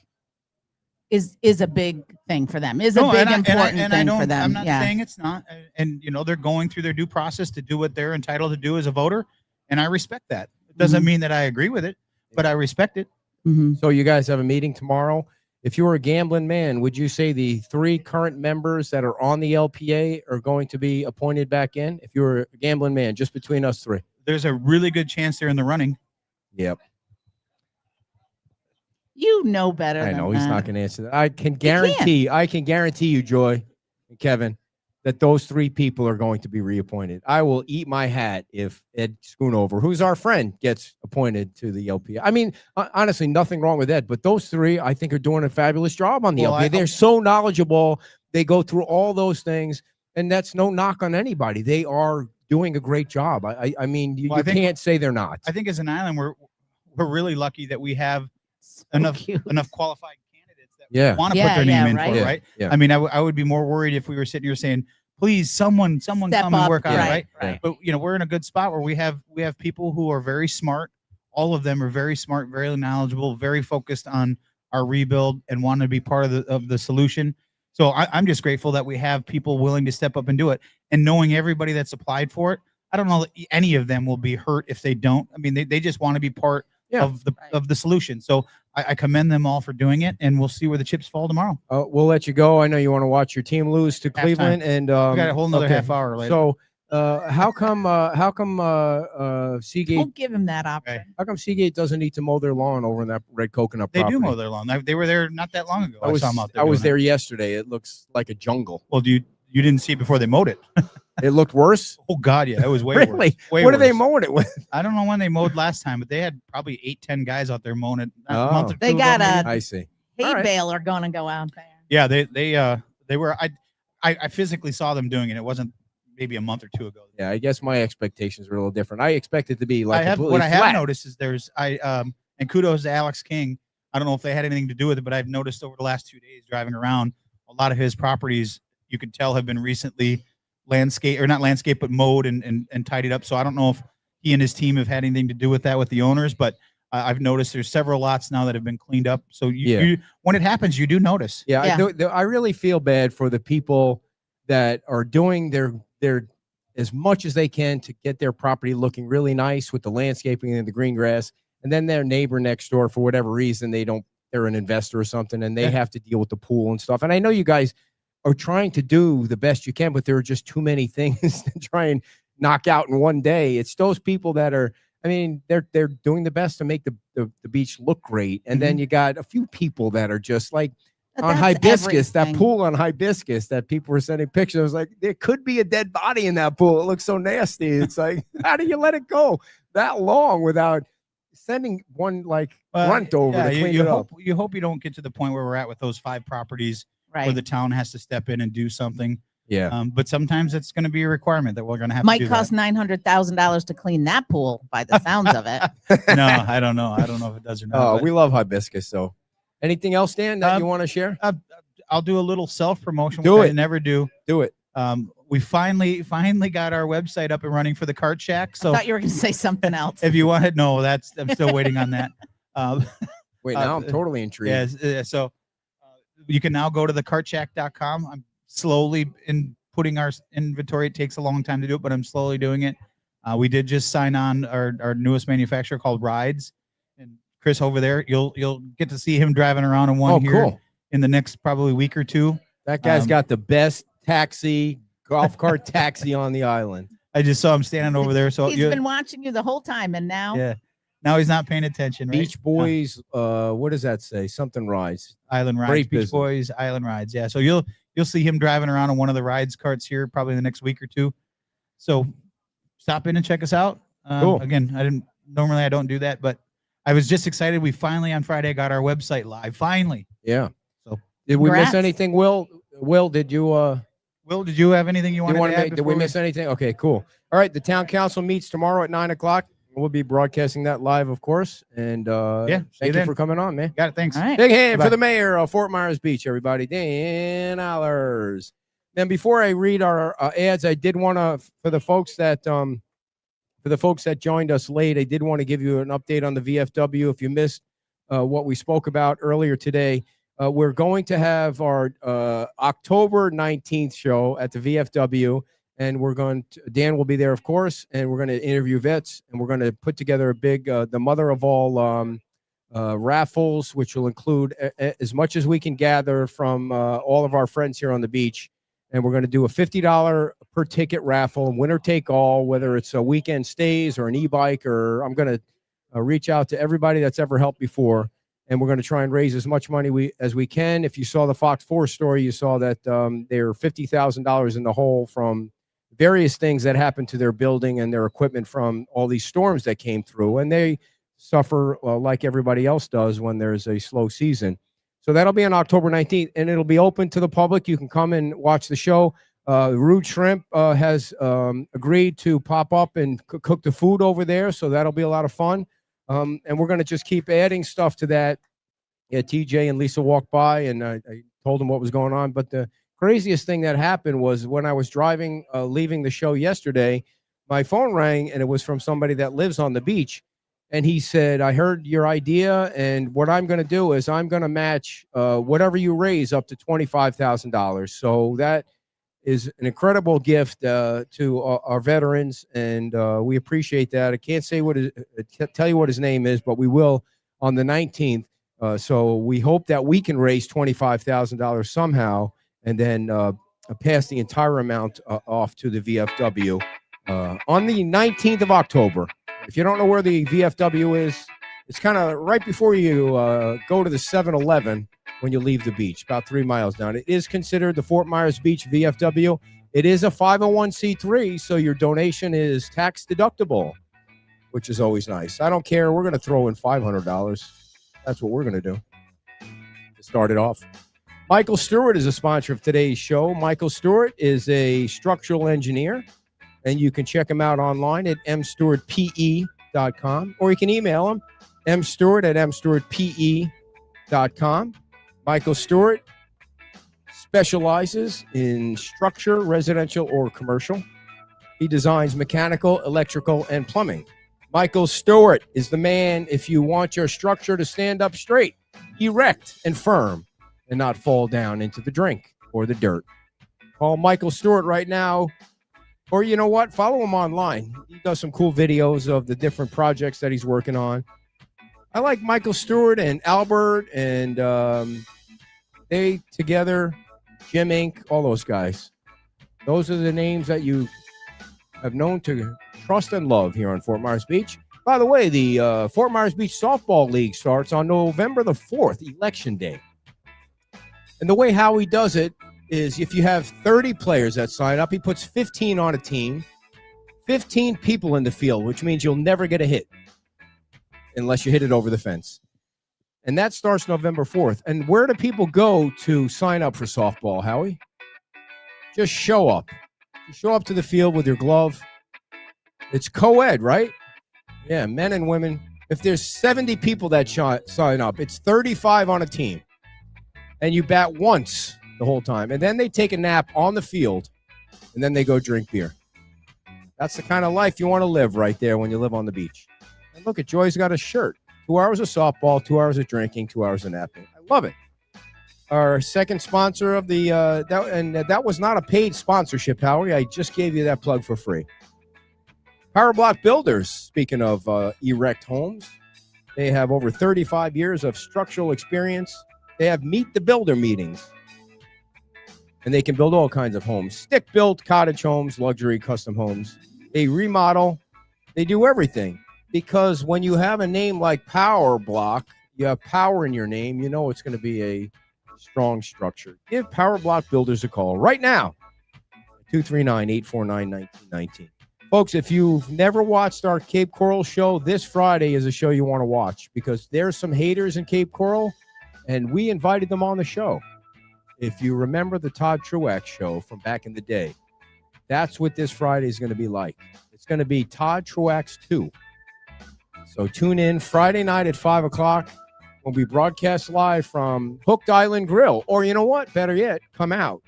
E: thing for them. Is a
F: No,
E: big
F: and I
E: important thing
F: don't,
E: for them.
F: I'm not
E: Yeah.
F: saying it's not. And they're going through their due process to do what they're entitled to do as a voter, and I respect that. It doesn't
E: Mhm.
F: mean that I agree with it, but I respect it.
E: Mhm.
D: so you guys have a meeting tomorrow. If you were a gambling man, would you say the 3 current members that are on the LPA are going to be appointed back in? If you were a gambling man, just between us 3.
F: There's a really good chance they're in the running.
D: Yep.
E: You know better.
D: I
E: than
D: know he's
E: that.
D: not going to answer that. I can guarantee you, Joy and Kevin, that those 3 people are going to be reappointed. I will eat my hat if Ed Schoonover, who's our friend, gets appointed to the LPA. I mean, honestly, nothing wrong with Ed, but those 3, I think, are doing a fabulous job on the
F: Well,
D: LPA. They're so knowledgeable. They go through all those things, and that's no knock on anybody. They are doing a great job. I mean, you
F: Well, I think-
D: can't say they're not.
F: I think as an island, we're really lucky that we have
E: So
F: enough
E: cute.
F: qualified candidates that
D: Yeah.
F: want to
E: Yeah,
F: put their
E: yeah,
F: name in
E: right.
F: for it,
D: Yeah,
F: right?
D: yeah.
F: I mean, I would be more worried if we were sitting here saying, please, someone
E: Step
F: come and
E: up.
F: work on it,
E: Right,
F: right?
E: right.
F: But we're in a good spot where we have people who are very smart. All of them are very smart, very knowledgeable, very focused on our rebuild and want to be part of the solution. So I'm just grateful that we have people willing to step up and do it. And knowing everybody that's applied for it, I don't know that any of them will be hurt if they don't. I mean, they just want to be part
D: Yeah.
F: of the solution. So I commend them all for doing it, and we'll see where the chips fall tomorrow.
D: We'll let you go. I know you want to watch your team lose to Cleveland, and
F: We got a whole nother
D: okay.
F: half hour later.
D: So, how come Seagate?
E: Don't give him that option.
F: Right.
D: How come Seagate doesn't need to mow their lawn over in that red coconut
F: They
D: property?
F: do mow their lawn. They were there not that long ago.
D: I was
F: saw them out there.
D: I was
F: doing
D: there
F: it.
D: yesterday. It looks like a jungle.
F: Well, you didn't see it before they mowed it.
D: It looked worse.
F: Oh God, yeah, it was way
D: Really?
F: worse. Way
D: What are they
F: worse.
D: mowing it with?
F: I don't know when they mowed last time, but they had probably 8-10 guys out there mowing it. A month or
E: They
F: two
E: got
F: ago,
E: a-
F: maybe.
D: I see.
E: Hay
D: All right.
E: baler gonna go out there.
F: Yeah, they were. I physically saw them doing it. It wasn't maybe a month or two ago.
D: Yeah, I guess my expectations were a little different. I expected it to be like
F: what
D: completely
F: I have
D: flat.
F: noticed is and kudos to Alex King. I don't know if they had anything to do with it, but I've noticed over the last 2 days driving around, a lot of his properties you can tell have been recently not mowed and tidied up. So I don't know if he and his team have had anything to do with that with the owners, but I've noticed there's several lots now that have been cleaned up. So you when it happens, you do notice.
D: Yeah,
E: Yeah.
D: I really feel bad for the people that are doing their as much as they can to get their property looking really nice with the landscaping and the green grass, and then their neighbor next door, for whatever reason, they're an investor or something, and they
F: Yeah.
D: have to deal with the pool and stuff. And I know you guys are trying to do the best you can, but there are just too many things to try and knock out in one day. It's those people that are, I mean, they're doing the best to make the beach look great, and then you got a few people that are just like
E: But
D: on
E: that's
D: Hibiscus, that
E: everything.
D: pool on Hibiscus that people were sending pictures. I was like, there could be a dead body in that pool. It looks so nasty. It's like, how do you let it go that long without sending one like grunt over to clean
F: you
D: it
F: hope,
D: up?
F: You hope you don't get to the point where we're at with those 5 properties where
E: Right.
F: the town has to step in and do something.
D: Yeah.
F: But sometimes it's going to be a requirement that we're going to have
E: Might
F: to do
E: cost $900,000 to clean that pool by the sounds of it.
F: that. No, I don't know. I don't know if it does or not.
D: Oh,
F: but
D: we love Hibiscus. So, anything else, Dan, that
F: Um,
D: you want to share?
F: I'll do a little self promotion.
D: Do
F: which I
D: it.
F: never do.
D: Do it.
F: We finally got our website up and running for the Cart Shack.
E: I
F: So
E: thought you were going to say something else.
F: if you want to know, I'm still waiting on that.
D: Wait, now I'm totally intrigued.
F: So you can now go to thecartshack.com. I'm slowly putting our inventory. It takes a long time to do it, but I'm slowly doing it. We did just sign on our newest manufacturer called Rides, and Chris over there. You'll get to see him driving around in one
D: Oh,
F: here
D: cool.
F: in the next probably week or two.
D: That guy's
F: Um,
D: got the best golf cart taxi on the island.
F: I just saw him standing over there. So
E: He's been watching you the whole time, and now
F: yeah, now he's not paying attention. Right?
D: Beach Boys, what does that say? Something Rides.
F: Island Rides,
D: Great
F: Beach
D: business.
F: Boys, Island Rides. Yeah, so you'll see him driving around on one of the rides carts here probably in the next week or two. So stop in and check us out.
D: Cool.
F: Again, I don't do that, but I was just excited. We finally on Friday got our website live. Finally.
D: Yeah.
F: So-
D: did we miss
E: Congrats.
D: anything, Will? Will, did you
F: Will, did you have anything you wanted to add?
D: did we miss anything? Okay, cool. All right, the town council meets tomorrow at 9:00. We'll be broadcasting that live, of course. And
F: see you
D: thank you
F: then.
D: for coming on, man.
F: Got it. Thanks.
E: all right.
D: Big hand
F: Bye-bye.
D: for the mayor of Fort Myers Beach, everybody. Dan Allers. Then before I read our ads, I did want to, for the folks that joined us late, I did want to give you an update on the VFW. If you missed what we spoke about earlier today, we're going to have our October 19th show at the VFW, and Dan will be there, of course, and we're going to interview vets, and we're going to put together a big, the mother of all raffles, which will include as much as we can gather from all of our friends here on the beach. And we're going to do a $50 per ticket raffle, winner take all, whether it's a weekend stays or an e-bike, or I'm going to reach out to everybody that's ever helped before. And we're going to try and raise as much money as we can. If you saw the Fox 4 story, you saw that they're $50,000 in the hole from various things that happened to their building and their equipment from all these storms that came through. And they suffer like everybody else does when there's a slow season. So that'll be on October 19th, and it'll be open to the public. You can come and watch the show. Rude Shrimp has agreed to pop up and cook the food over there, so that'll be a lot of fun. And we're going to just keep adding stuff to that. Yeah, TJ and Lisa walked by, and I told them what was going on. But the craziest thing that happened was when I was driving, leaving the show yesterday, my phone rang, and it was from somebody that lives on the beach. And he said, I heard your idea, and what I'm going to do is I'm going to match whatever you raise up to $25,000. So that is an incredible gift to our veterans, and we appreciate that. I can't say tell you what his name is, but we will on the 19th. So we hope that we can raise $25,000 somehow, and then pass the entire amount off to the VFW on the 19th of October. If you don't know where the VFW is, it's kind of right before you go to the 7-Eleven when you leave the beach, about 3 miles down. It is considered the Fort Myers Beach VFW. It is a 501c3, so your donation is tax deductible, which is always nice. I don't care. We're going to throw in $500. That's what we're going to do to start it off. Michael Stewart is a sponsor of today's show. Michael Stewart is a structural engineer, and you can check him out online at mstewartpe.com, or you can email him, mstewart@mstewartpe.com. Michael Stewart specializes in structure, residential or commercial. He designs mechanical, electrical, and plumbing. Michael Stewart is the man if you want your structure to stand up straight, erect, and firm, and not fall down into the drink or the dirt. Call Michael Stewart right now, or you know what? Follow him online. He does some cool videos of the different projects that he's working on. I like Michael Stewart and Albert and they together, Jim Inc., all those guys. Those are the names that you have known to trust and love here on Fort Myers Beach. By the way, the Fort Myers Beach Softball League starts on November the 4th, Election Day. And the way Howie does it is if you have 30 players that sign up, he puts 15 on a team, 15 people in the field, which means you'll never get a hit unless you hit it over the fence. And that starts November 4th. And where do people go to sign up for softball, Howie? Just show up. You show up to the field with your glove. It's co-ed, right? Yeah, men and women. If there's 70 people that sign up, it's 35 on a team. And you bat once the whole time. And then they take a nap on the field, and then they go drink beer. That's the kind of life you want to live right there when you live on the beach. And look at Joy's got a shirt. 2 hours of softball, 2 hours of drinking, 2 hours of napping. I love it. Our second sponsor of the that was not a paid sponsorship, Howie. I just gave you that plug for free. Power Block Builders, speaking of erect homes, they have over 35 years of structural experience. They have Meet the Builder meetings, and they can build all kinds of homes. Stick-built cottage homes, luxury custom homes. They remodel. They do everything, because when you have a name like Power Block, you have power in your name, you know it's going to be a strong structure. Give Power Block Builders a call right now, 239-849-1919. Folks, if you've never watched our Cape Coral show, this Friday is a show you want to watch, because there's some haters in Cape Coral, and we invited them on the show. If you remember the Todd Truax show from back in the day, that's what this Friday is going to be like. It's going to be Todd Truax 2. So tune in Friday night at 5 o'clock. We'll be broadcast live from Hooked Island Grill. Or you know what? Better yet, come out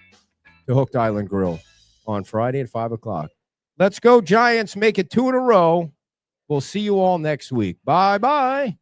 D: to Hooked Island Grill on Friday at 5 o'clock. Let's go, Giants. Make it 2 in a row. We'll see you all next week. Bye-bye.